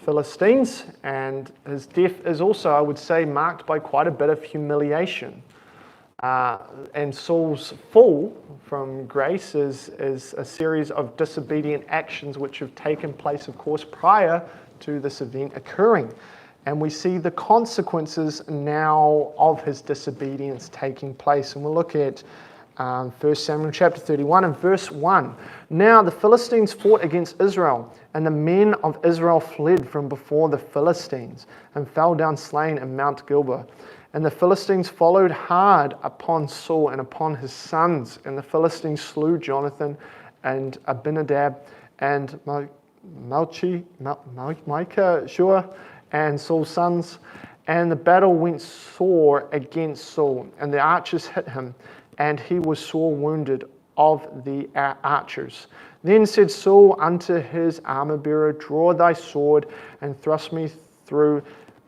A: Philistines, and his death is also, I would say, marked by quite a bit of humiliation. And Saul's fall from grace is a series of disobedient actions which have taken place, of course, prior to this event occurring. And we see the consequences now of his disobedience taking place. And we'll look at 1 Samuel chapter 31 and verse 1. Now the Philistines fought against Israel, and the men of Israel fled from before the Philistines and fell down slain in Mount Gilboa. And the Philistines followed hard upon Saul and upon his sons. And the Philistines slew Jonathan and Abinadab and Micah, Shua, and Saul's sons, and the battle went sore against Saul, and the archers hit him, and he was sore wounded of the archers. Then said Saul unto his armor-bearer, draw thy sword, and thrust me through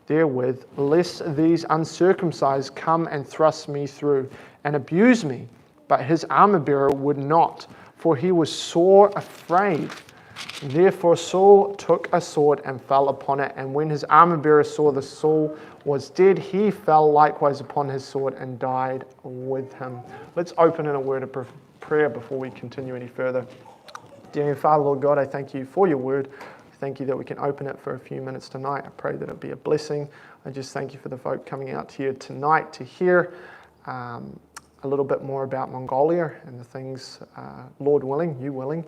A: therewith, lest these uncircumcised come and thrust me through, and abuse me. But his armor-bearer would not, for he was sore afraid. Therefore Saul took a sword and fell upon it, and when his armor-bearer saw that Saul was dead, he fell likewise upon his sword and died with him. Let's open in a word of prayer before we continue any further. Dear Father, Lord God, I thank you for your word. I thank you that we can open it for a few minutes tonight. I pray that it be a blessing. I just thank you for the folk coming out here tonight to hear a little bit more about Mongolia and the things, Lord willing, you willing,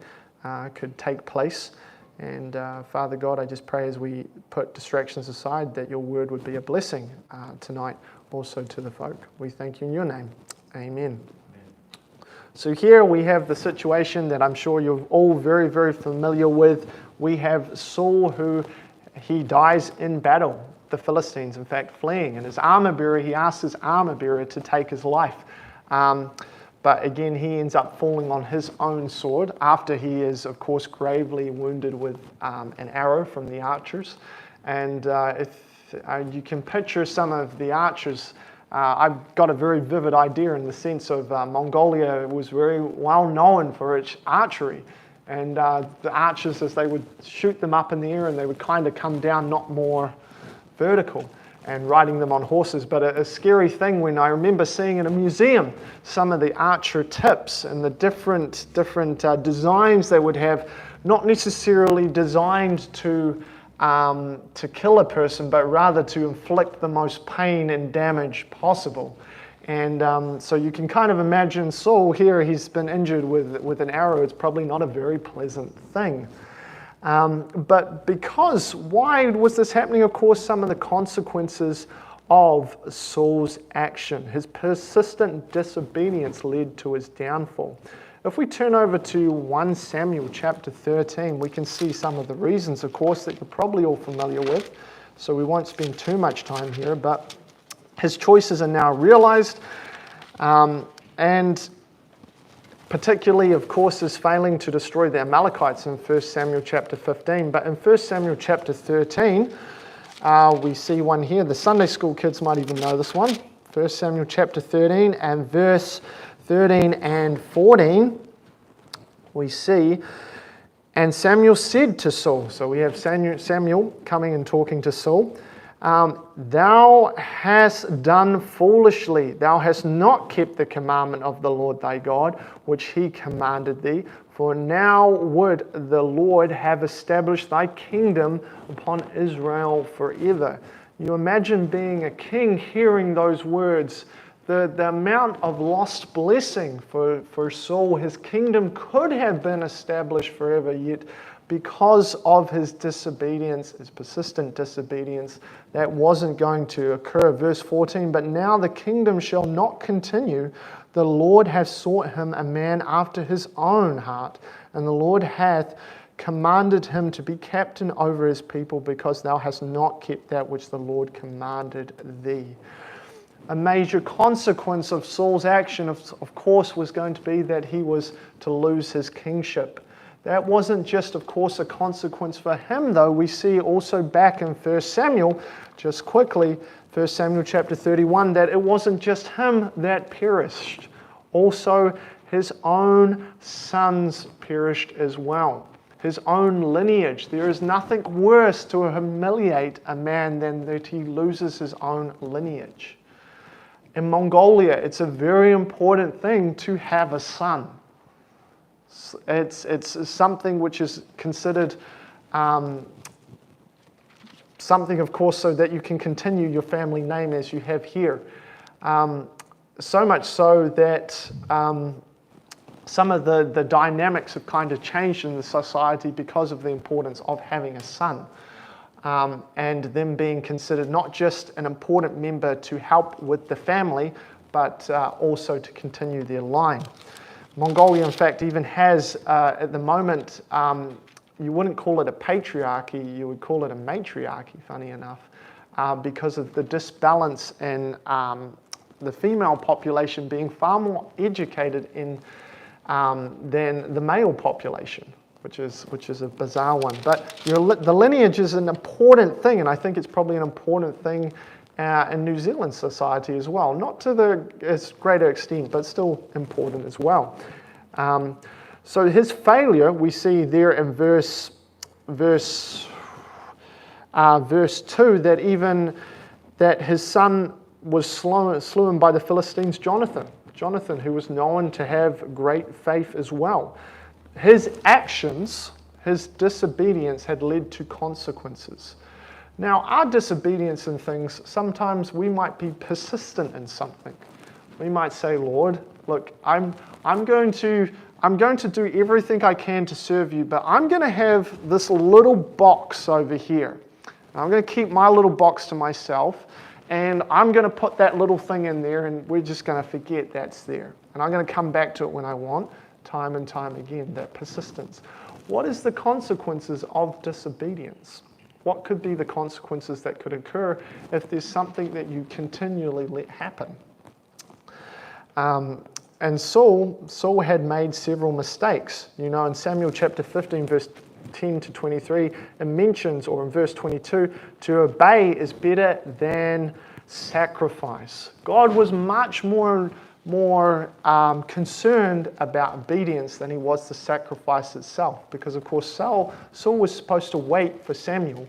A: could take place. And Father God, I just pray as we put distractions aside that your word would be a blessing tonight also to the folk. We thank you in your name. Amen. So here we have the situation that I'm sure you're all very, very familiar with. We have Saul, who he dies in battle. the Philistines, in fact, fleeing. And his armor bearer, he asks his armor bearer to take his life. But again, he ends up falling on his own sword after he is, of course, gravely wounded with an arrow from the archers. And if you can picture some of the archers, I've got a very vivid idea in the sense of Mongolia was very well known for its archery. And the archers, as they would shoot them up in the air, and they would kind of come down not more vertical, and riding them on horses. But a scary thing when I remember seeing in a museum some of the archer tips and the different designs they would have, not necessarily designed to kill a person, but rather to inflict the most pain and damage possible. And so you can kind of imagine Saul here, he's been injured with an arrow. It's probably not a very pleasant thing. But why was this happening? Of course, some of the consequences of Saul's action. His persistent disobedience led to his downfall. If we turn over to 1 Samuel chapter 13, we can see some of the reasons, of course, that you're probably all familiar with. So we won't spend too much time here, but his choices are now realized. And particularly, of course, is failing to destroy the Amalekites in 1 Samuel chapter 15. But in 1 Samuel chapter 13, we see one here. The Sunday school kids might even know this one. 1 Samuel chapter 13 and verse 13 and 14, we see, and Samuel said to Saul, so we have Samuel coming and talking to Saul, thou hast done foolishly. Thou hast not kept the commandment of the Lord thy God, which he commanded thee. For now would the Lord have established thy kingdom upon Israel forever. You imagine being a king hearing those words. The amount of lost blessing for Saul. His kingdom could have been established forever, yet because of his disobedience, his persistent disobedience, that wasn't going to occur. Verse 14, but now the kingdom shall not continue. The Lord hath sought him a man after his own heart, and the Lord hath commanded him to be captain over his people, because thou hast not kept that which the Lord commanded thee. A major consequence of Saul's action, of course, was going to be that he was to lose his kingship. That wasn't just, of course, a consequence for him, though. We see also back in 1 Samuel, just quickly, 1 Samuel chapter 31, that it wasn't just him that perished. Also, his own sons perished as well. His own lineage. There is nothing worse to humiliate a man than that he loses his own lineage. In Mongolia, it's a very important thing to have a son. It's something which is considered something, of course, so that you can continue your family name as you have here. So much so that some of the dynamics have kind of changed in the society because of the importance of having a son. And them being considered not just an important member to help with the family, but also to continue their line. Mongolia, in fact, even has, at the moment, you wouldn't call it a patriarchy, you would call it a matriarchy, funny enough, because of the disbalance in the female population being far more educated than the male population. Which is a bizarre one. But the lineage is an important thing, and I think it's probably an important thing in New Zealand society as well. Not to as greater extent, but still important as well. So his failure, we see there in verse 2, that his son was slain by the Philistines, Jonathan, who was known to have great faith as well. His actions, his disobedience had led to consequences. Now, our disobedience in things, sometimes we might be persistent in something. We might say, Lord, look, I'm going to do everything I can to serve you, but I'm going to have this little box over here. I'm going to keep my little box to myself, and I'm going to put that little thing in there, and we're just going to forget that's there. And I'm going to come back to it when I want. Time and time again, that persistence. What is the consequences of disobedience? What could be the consequences that could occur if there's something that you continually let happen? And Saul had made several mistakes. You know, in Samuel chapter 15, verse 10 to 23, it mentions, or in verse 22, to obey is better than sacrifice. God was much more concerned about obedience than he was the sacrifice itself, because of course Saul was supposed to wait for Samuel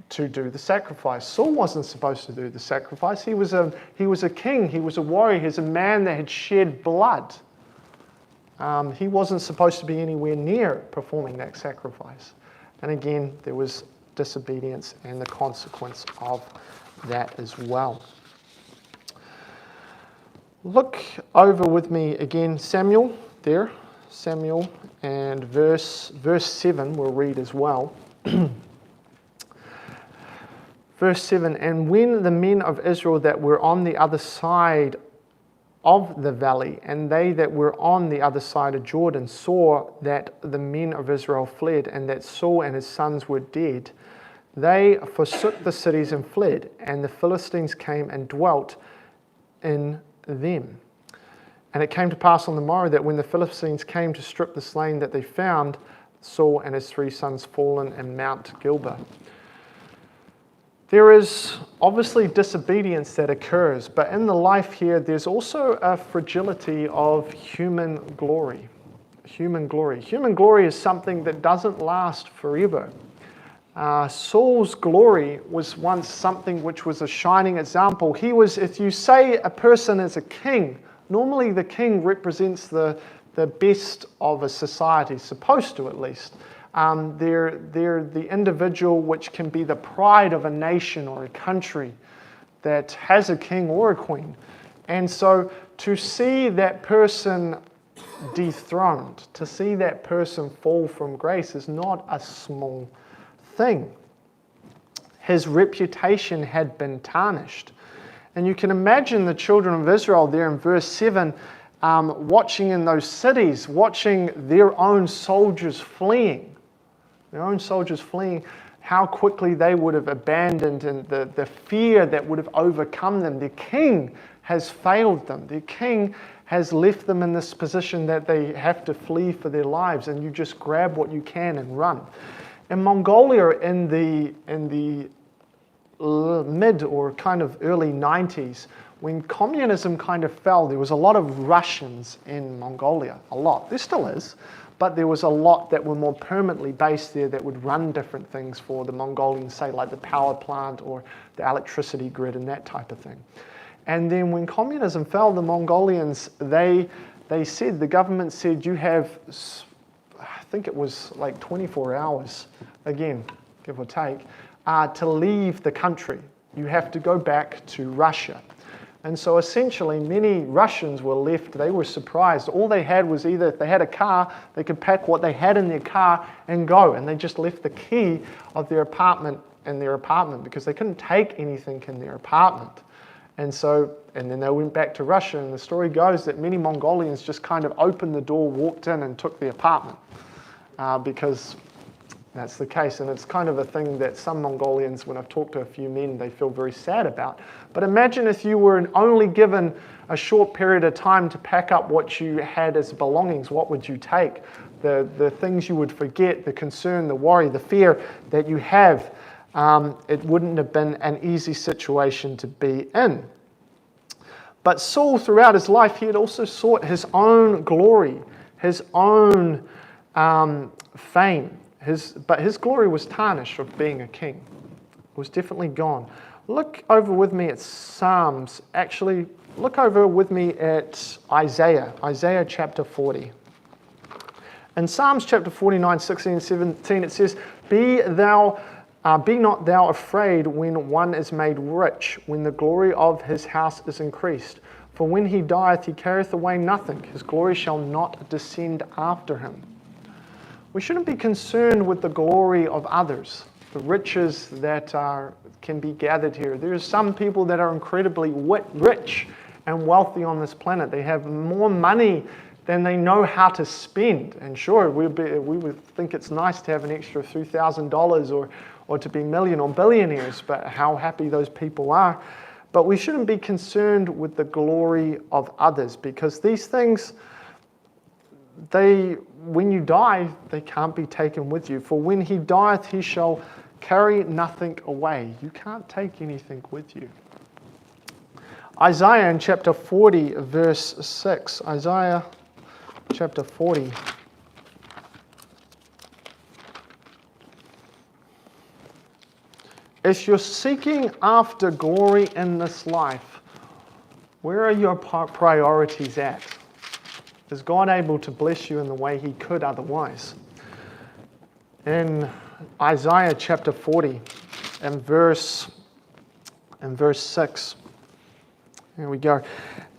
A: to do the sacrifice. Saul wasn't supposed to do the sacrifice. He was a king. He was a warrior. He's a man that had shed blood. He wasn't supposed to be anywhere near performing that sacrifice. And again, there was disobedience and the consequence of that as well. Look over with me again, Samuel, and verse 7 we'll read as well. Verse 7, and when the men of Israel that were on the other side of the valley, and they that were on the other side of Jordan, saw that the men of Israel fled, and that Saul and his sons were dead, they forsook the cities and fled, and the Philistines came and dwelt in them. And it came to pass on the morrow that when the Philistines came to strip the slain, that they found Saul and his 3 sons fallen in Mount Gilboa. There is obviously disobedience that occurs, but in the life here, there's also a fragility of human glory. Human glory. Human glory is something that doesn't last forever. Saul's glory was once something which was a shining example. He was, if you say a person is a king, normally the king represents the best of a society, supposed to at least. They're the individual which can be the pride of a nation or a country that has a king or a queen. And so to see that person dethroned, to see that person fall from grace is not a small thing. His reputation had been tarnished. And you can imagine the children of Israel there in verse 7 watching in those cities, watching their own soldiers fleeing. How quickly they would have abandoned, and the fear that would have overcome them. Their king has failed them. Their king has left them in this position that they have to flee for their lives, and you just grab what you can and run. In Mongolia in the mid or kind of early 90s, when communism kind of fell, there was a lot of Russians in Mongolia, a lot. There still is. But there was a lot that were more permanently based there that would run different things for the Mongolians, say like the power plant or the electricity grid and that type of thing. And then when communism fell, the Mongolians, the government said, you have, I think it was like 24 hours, again, give or take, to leave the country. You have to go back to Russia. And so essentially many Russians were left, they were surprised. All they had was either, if they had a car, they could pack what they had in their car and go. And they just left the key of their apartment in their apartment because they couldn't take anything in their apartment. And then they went back to Russia. And the story goes that many Mongolians just kind of opened the door, walked in and took the apartment because that's the case. And it's kind of a thing that some Mongolians, when I've talked to a few men, they feel very sad about. But imagine if you were only given a short period of time to pack up what you had as belongings. What would you take? The things you would forget, the concern, the worry, the fear that you have. It wouldn't have been an easy situation to be in. But Saul, throughout his life, he had also sought his own glory, his own fame. But his glory was tarnished of being a king. It was definitely gone. Look over with me at Psalms. Actually, look over with me at Isaiah chapter 40. In Psalms chapter 49, 16 and 17, it says, Be not thou afraid when one is made rich, when the glory of his house is increased. For when he dieth, he carrieth away nothing. His glory shall not descend after him. We shouldn't be concerned with the glory of others, the riches that can be gathered here. There's some people that are incredibly rich and wealthy on this planet. They have more money than they know how to spend. And sure, we would think it's nice to have an extra $3,000 or to be million or billionaires, but how happy those people are. But we shouldn't be concerned with the glory of others, because these things, when you die, they can't be taken with you. For when he dieth, he shall carry nothing away. You can't take anything with you. Isaiah in chapter 40, verse 6. Isaiah chapter 40. If you're seeking after glory in this life, where are your priorities at? Is God able to bless you in the way he could otherwise? In Isaiah chapter 40 and verse 6. Here we go.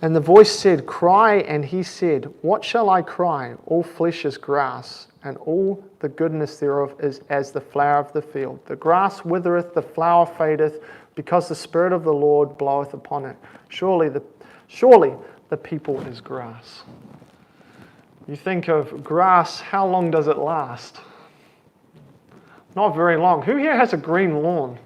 A: And the voice said, cry, and he said, what shall I cry? All flesh is grass, and all the goodness thereof is as the flower of the field. The grass withereth, the flower fadeth, because the Spirit of the Lord bloweth upon it. Surely the people is grass. You think of grass, how long does it last? Not very long. Who here has a green lawn?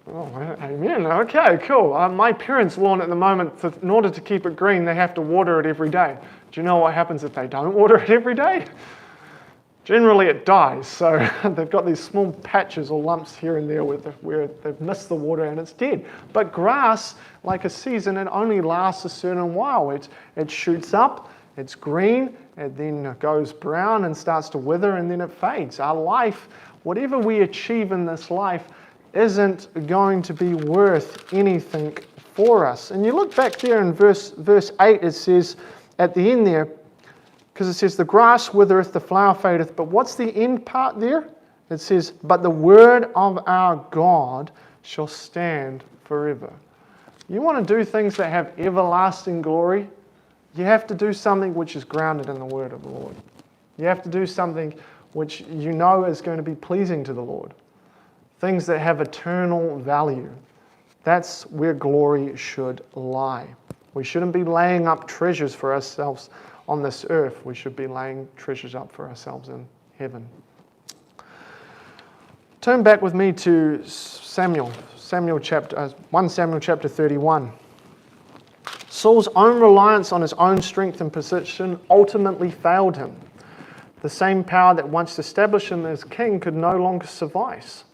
A: Oh, amen. Okay, cool. My parents' lawn at the moment, in order to keep it green, they have to water it every day. Do you know what happens if they don't water it every day? Generally it dies. So they've got these small patches or lumps here and there where they've missed the water and it's dead. But grass, like a season, it only lasts a certain while. It shoots up, it's green, it then goes brown and starts to wither, and then it fades. Our life, whatever we achieve in this life, isn't going to be worth anything for us. And you look back there in verse 8, it says at the end there, because it says, the grass withereth, the flower fadeth, but what's the end part there? It says, but the word of our God shall stand forever. You want to do things that have everlasting glory? You have to do something which is grounded in the word of the Lord. You have to do something which you know is going to be pleasing to the Lord. Things that have eternal value. That's where glory should lie. We shouldn't be laying up treasures for ourselves on this earth. We should be laying treasures up for ourselves in heaven. Turn back with me to 1 Samuel chapter 31. Saul's own reliance on his own strength and position ultimately failed him. The same power that once established him as king could no longer suffice.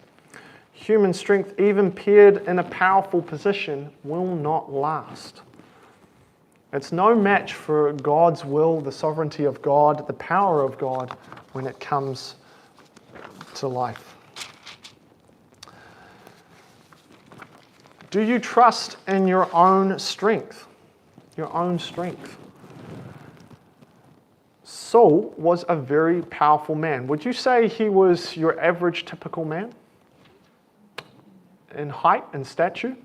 A: Human strength, even paired in a powerful position, will not last. It's no match for God's will, the sovereignty of God, the power of God when it comes to life. Do you trust in your own strength? Your own strength. Saul was a very powerful man. Would you say he was your average typical man? In height and stature?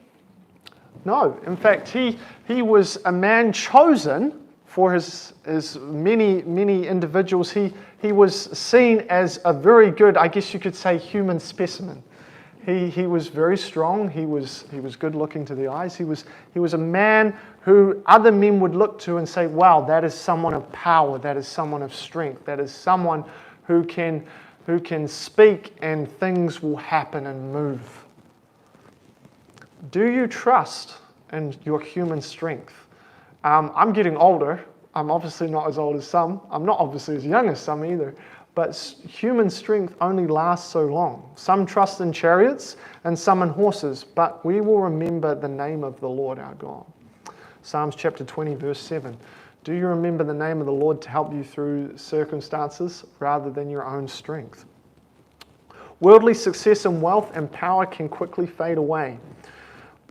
A: No. In fact, he was a man chosen for his many individuals. He was seen as a very good, I guess you could say, human specimen. He was very strong. He was good looking to the eyes. He was a man who other men would look to and say, wow, that is someone of power. That is someone of strength. That is someone who can speak and things will happen and move. Do you trust in your human strength? I'm getting older. I'm obviously not as old as some. I'm not obviously as young as some either. But human strength only lasts so long. Some trust in chariots and some in horses, but we will remember the name of the Lord our God. Psalms chapter 20, verse 7. Do you remember the name of the Lord to help you through circumstances rather than your own strength? Worldly success and wealth and power can quickly fade away.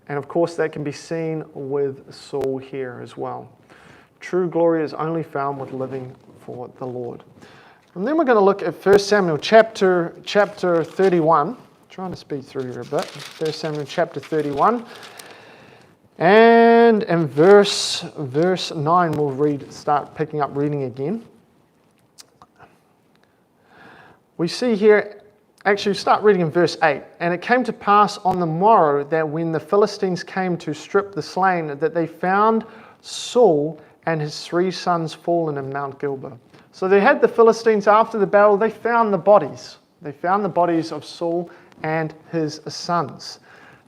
A: And of course, that can be seen with Saul here as well. True glory is only found with living for the Lord. And then we're going to look at 1 Samuel chapter 31. I'm trying to speed through here a bit. 1 Samuel chapter 31. And in verse 9, we'll start picking up reading again. We see here, actually start reading in verse 8. And it came to pass on the morrow that when the Philistines came to strip the slain, that they found Saul and his 3 sons fallen in Mount Gilboa. So they had the Philistines after the battle. They found the bodies. They found the bodies of Saul and his sons.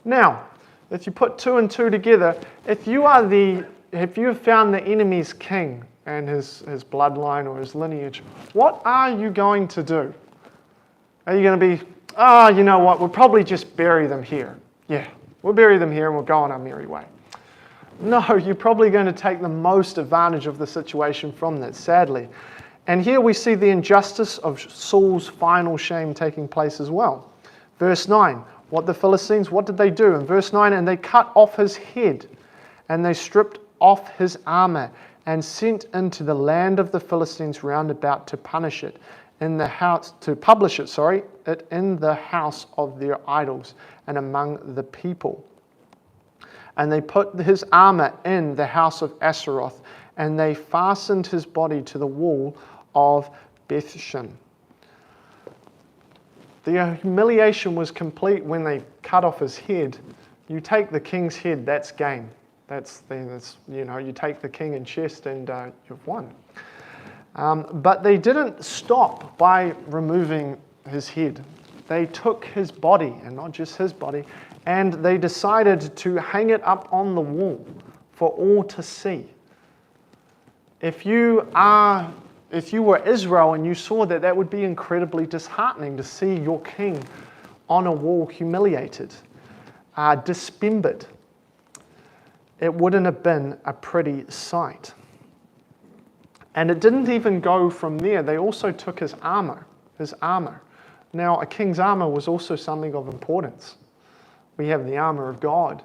A: Now, if you put 2 and 2 together, if you have found the enemy's king and his bloodline or his lineage, what are you going to do? Are you going to be, you know what, we'll probably just bury them here. Yeah, we'll bury them here and we'll go on our merry way. No, you're probably going to take the most advantage of the situation from that, sadly. And here we see the injustice of Saul's final shame taking place as well. Verse 9, what did they do? In verse 9, and they cut off his head, and they stripped off his armor, and sent into the land of the Philistines round about to publish it in the house of their idols and among the people. And they put his armor in the house of Asheroth, and they fastened his body to the wall of Bethshan. The humiliation was complete when they cut off his head. You take the king's head, that's game. You take the king in chest and you've won. But they didn't stop by removing his head. They took his body, and not just his body, and they decided to hang it up on the wall for all to see. If you were Israel and you saw that, that would be incredibly disheartening to see your king on a wall humiliated, dismembered. It wouldn't have been a pretty sight. And it didn't even go from there. They also took his armor. Now, a king's armor was also something of importance. We have the armor of God.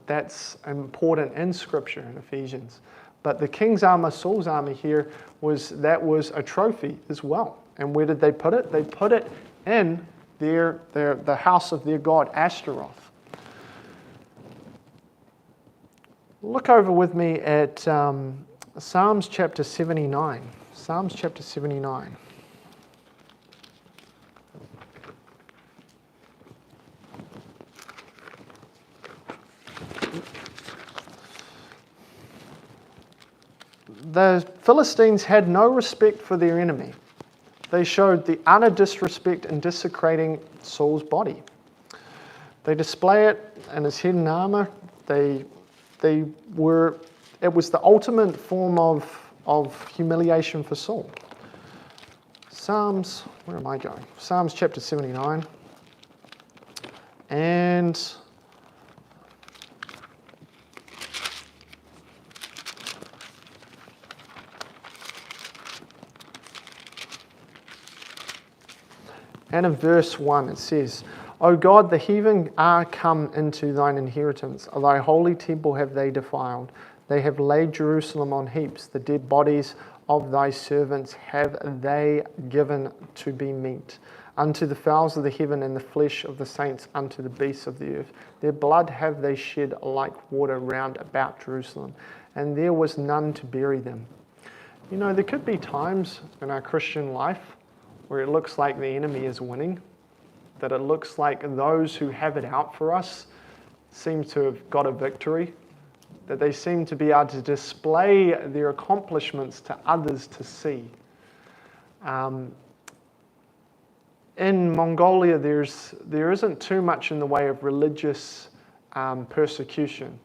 A: That's important in Scripture in Ephesians. But the king's armor, Saul's armor here, was a trophy as well. And where did they put it? They put it in the house of their god, Ashtaroth. Look over with me at Psalms chapter 79. Psalms chapter 79. The Philistines had no respect for their enemy. They showed the utter disrespect in desecrating Saul's body. They display it in his hidden armor. It was the ultimate form of humiliation for Saul. Where am I going? Psalms chapter 79. And in verse 1 it says, O God, the heathen are come into thine inheritance. Thy holy temple have they defiled. They have laid Jerusalem on heaps. The dead bodies of thy servants have they given to be meat. Unto the fowls of the heaven and the flesh of the saints unto the beasts of the earth. Their blood have they shed like water round about Jerusalem. And there was none to bury them. You know, there could be times in our Christian life where it looks like the enemy is winning, that it looks like those who have it out for us seem to have got a victory, that they seem to be able to display their accomplishments to others to see. In Mongolia, there isn't too much in the way of religious persecution,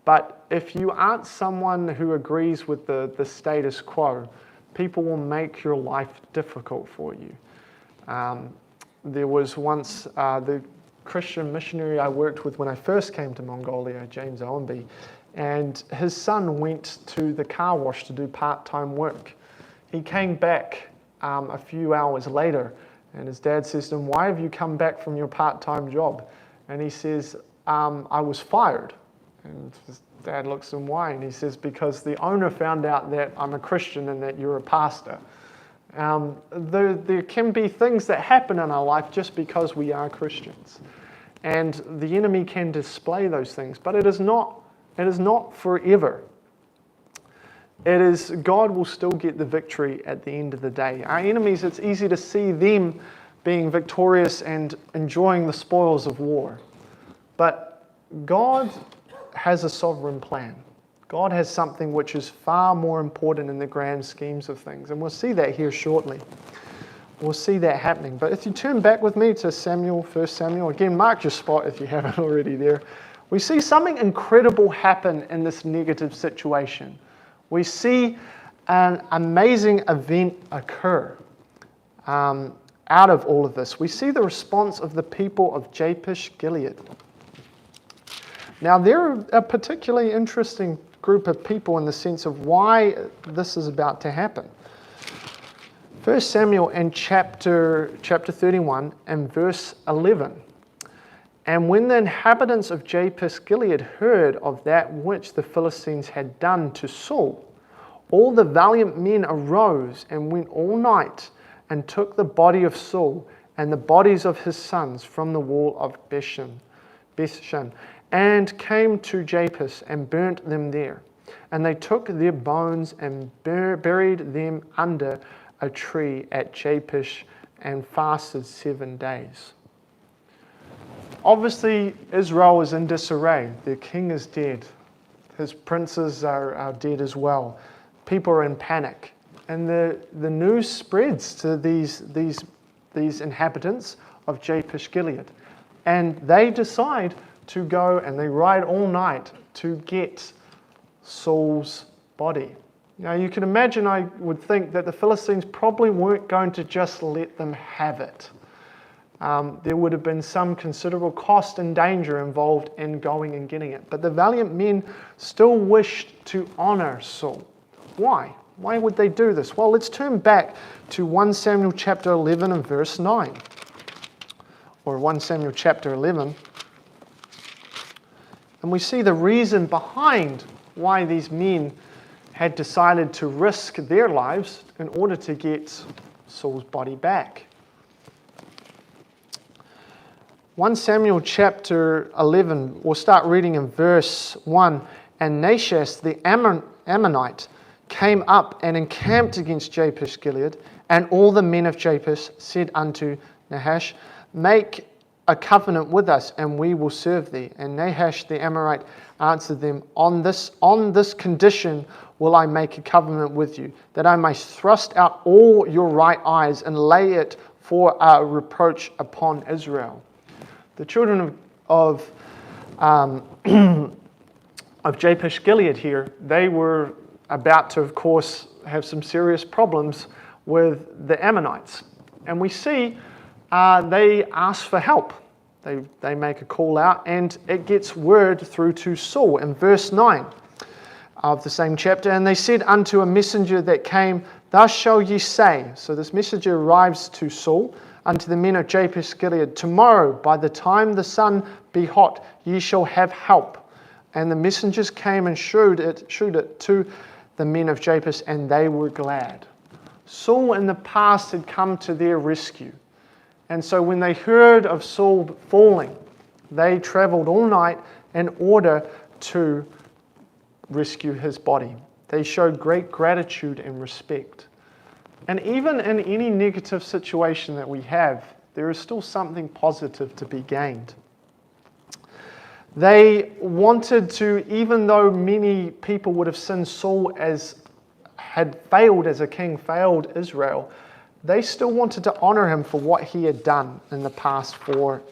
A: but if you aren't someone who agrees with the status quo, people will make your life difficult for you. There was once the Christian missionary I worked with when I first came to Mongolia, James Owenby, and his son went to the car wash to do part-time work. He came back a few hours later, and his dad says to him, why have you come back from your part-time job? And he says, I was fired. And his dad looks at him, why? And he says, because the owner found out that I'm a Christian and that you're a pastor. There can be things that happen in our life just because we are Christians. And the enemy can display those things, but it is not forever. It is, God will still get the victory at the end of the day. Our enemies, it's easy to see them being victorious and enjoying the spoils of war. But God has a sovereign plan. God has something which is far more important in the grand schemes of things. And we'll see that here shortly. We'll see that happening. But if you turn back with me to Samuel, 1 Samuel, again, mark your spot if you haven't already there. We see something incredible happen in this negative situation. We see an amazing event occur out of all of this. We see the response of the people of Jabesh Gilead. Now, they're a particularly interesting group of people in the sense of why this is about to happen. 1 Samuel in chapter 31 and verse 11. And when the inhabitants of Jabesh Gilead heard of that which the Philistines had done to Saul, all the valiant men arose and went all night and took the body of Saul and the bodies of his sons from the wall of Bethshan, and came to Jabesh and burnt them there. And they took their bones and buried them under a tree at Jabesh and fasted 7 days. Obviously, Israel is in disarray. Their king is dead. His princes are dead as well. People are in panic. And the news spreads to these inhabitants of Jabesh Gilead. And they decide to go and they ride all night to get Saul's body. Now you can imagine, I would think, that the Philistines probably weren't going to just let them have it. There would have been some considerable cost and danger involved in going and getting it. But the valiant men still wished to honor Saul. Why? Why would they do this? Well, let's turn back to 1 Samuel chapter 11 and verse 9. Or 1 Samuel chapter 11. And we see the reason behind why these men had decided to risk their lives in order to get Saul's body back. 1 Samuel chapter 11, we'll start reading in verse 1. And Nahash the Ammonite came up and encamped against Jabesh Gilead, and all the men of Jabesh said unto Nahash, Make a covenant with us, and we will serve thee. And Nahash the Ammonite answered them, On this condition will I make a covenant with you, that I may thrust out all your right eyes and lay it for a reproach upon Israel. The children of Jabesh Gilead here, they were about to, of course, have some serious problems with the Ammonites. And we see they ask for help. They make a call out, and it gets word through to Saul in verse 9 of the same chapter. And they said unto a messenger that came, Thus shall ye say. So this messenger arrives to Saul, unto the men of Jabesh Gilead, Tomorrow, by the time the sun be hot, ye shall have help. And the messengers came and shewed it to the men of Jabesh, and they were glad. Saul in the past had come to their rescue. And so when they heard of Saul falling, they traveled all night in order to rescue his body. They showed great gratitude and respect. And even in any negative situation that we have, there is still something positive to be gained. They wanted to, even though many people would have seen Saul had failed as a king, failed Israel, they still wanted to honor him for what he had done in the past for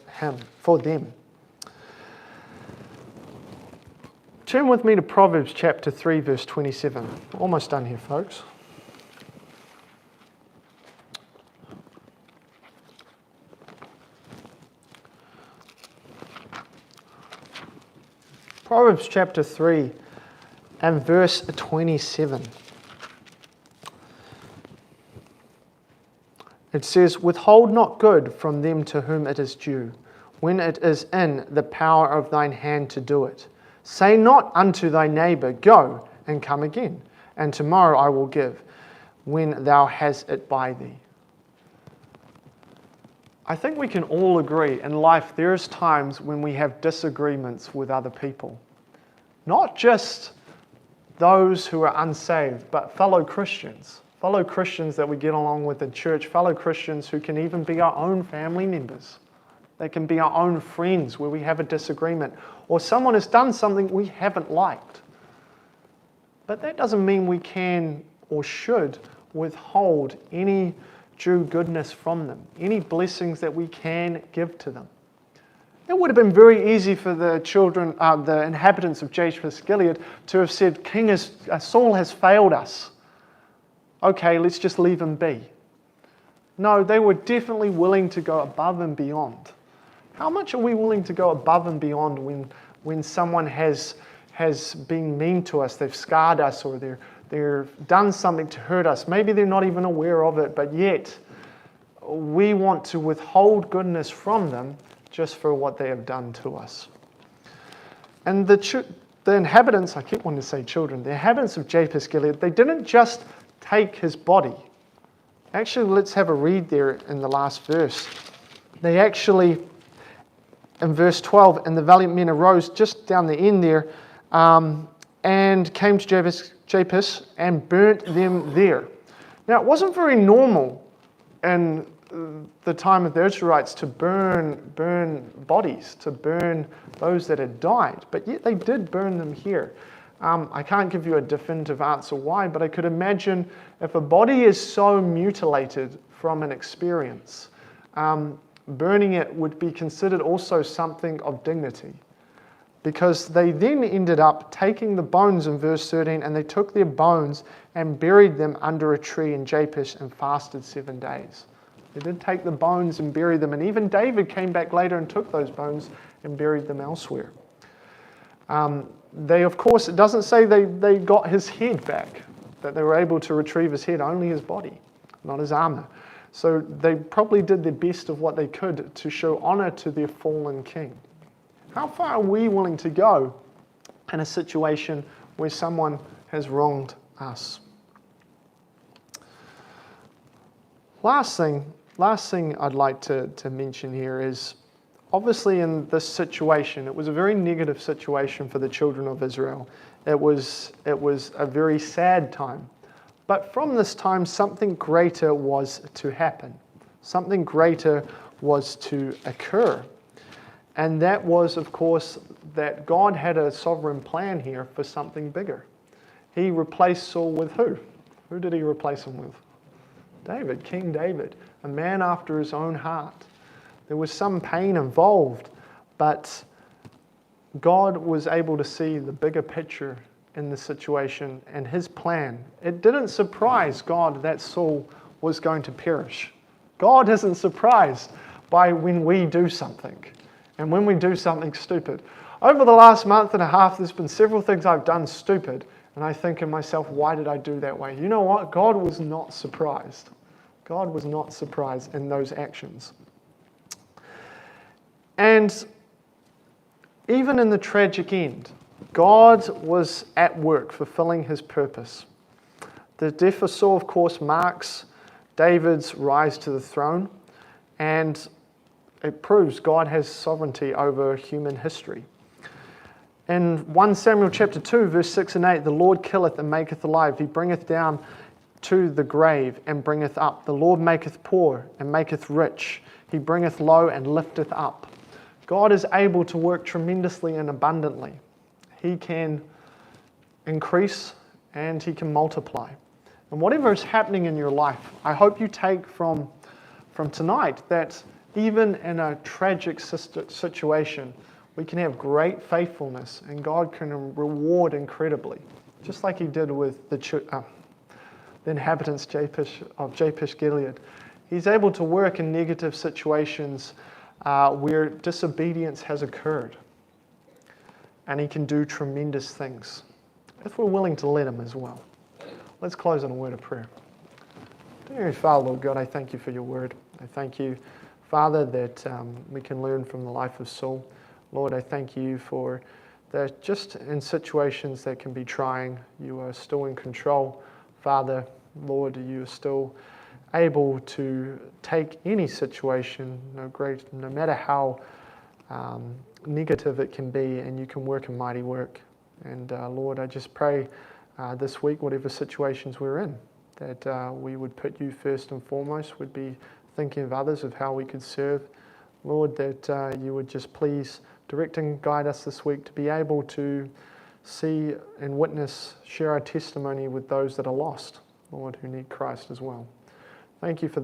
A: them. Turn with me to Proverbs chapter 3, verse 27. Almost done here, folks. Proverbs chapter 3 and verse 27. It says, Withhold not good from them to whom it is due, when it is in the power of thine hand to do it. Say not unto thy neighbor, Go and come again, and tomorrow I will give, when thou hast it by thee. I think we can all agree in life there is times when we have disagreements with other people. Not just those who are unsaved, but fellow Christians. Fellow Christians that we get along with in church, fellow Christians who can even be our own family members. They can be our own friends where we have a disagreement, or someone has done something we haven't liked. But that doesn't mean we can or should withhold any due goodness from them, any blessings that we can give to them. It would have been very easy for the children, the inhabitants of Jabesh Gilead, to have said, Saul has failed us. Okay, let's just leave him be. No, they were definitely willing to go above and beyond. How much are we willing to go above and beyond when someone has been mean to us, they've scarred us, or they've done something to hurt us? Maybe they're not even aware of it, but yet we want to withhold goodness from them just for what they have done to us. And the inhabitants, I keep wanting to say children, the inhabitants of Jabesh Gilead, they didn't just take his body. Actually, let's have a read there in the last verse. They actually, in verse 12, and the valiant men arose just down the end there, and came to Jabesh and burnt them there. Now, it wasn't very normal in the time of the Israelites to burn bodies, to burn those that had died, but yet they did burn them here. I can't give you a definitive answer why, but I could imagine if a body is so mutilated from an experience, burning it would be considered also something of dignity. Because they then ended up taking the bones in verse 13, and they took their bones and buried them under a tree in Jabesh and fasted 7 days. They did take the bones and bury them, and even David came back later and took those bones and buried them elsewhere. They, of course, it doesn't say they got his head back, that they were able to retrieve his head, only his body, not his armor. So they probably did their best of what they could to show honor to their fallen king. How far are we willing to go in a situation where someone has wronged us? Last thing I'd like to mention here is, obviously in this situation, it was a very negative situation for the children of Israel. It was a very sad time. But from this time, something greater was to happen. Something greater was to occur. And that was, of course, that God had a sovereign plan here for something bigger. He replaced Saul with who? Who did he replace him with? David, King David, a man after his own heart. There was some pain involved, but God was able to see the bigger picture in the situation and his plan. It didn't surprise God that Saul was going to perish. God isn't surprised by when we do something and when we do something stupid. Over the last month and a half, there's been several things I've done stupid, and I think in myself, why did I do that way? You know what? God was not surprised. God was not surprised in those actions. And even in the tragic end, God was at work fulfilling his purpose. The death of Saul, of course, marks David's rise to the throne, and it proves God has sovereignty over human history. In 1 Samuel chapter 2, verse 6 and 8, the Lord killeth and maketh alive. He bringeth down to the grave and bringeth up. The Lord maketh poor and maketh rich. He bringeth low and lifteth up. God is able to work tremendously and abundantly. He can increase and he can multiply. And whatever is happening in your life, I hope you take from tonight that even in a tragic situation, we can have great faithfulness and God can reward incredibly, just like he did with the inhabitants of Jabesh Gilead. He's able to work in negative situations where disobedience has occurred. And he can do tremendous things, if we're willing to let him as well. Let's close on a word of prayer. Dear Father, Lord God, I thank you for your word. I thank you, Father, that we can learn from the life of Saul. Lord, I thank you for that just in situations that can be trying, you are still in control. Father, Lord, you are still able to take any situation, no matter how negative it can be, and you can work a mighty work. And Lord, I just pray this week, whatever situations we're in, that we would put you first and foremost, would be thinking of others, of how we could serve. Lord, that you would just please direct and guide us this week to be able to see and witness, share our testimony with those that are lost, Lord, who need Christ as well. Thank you for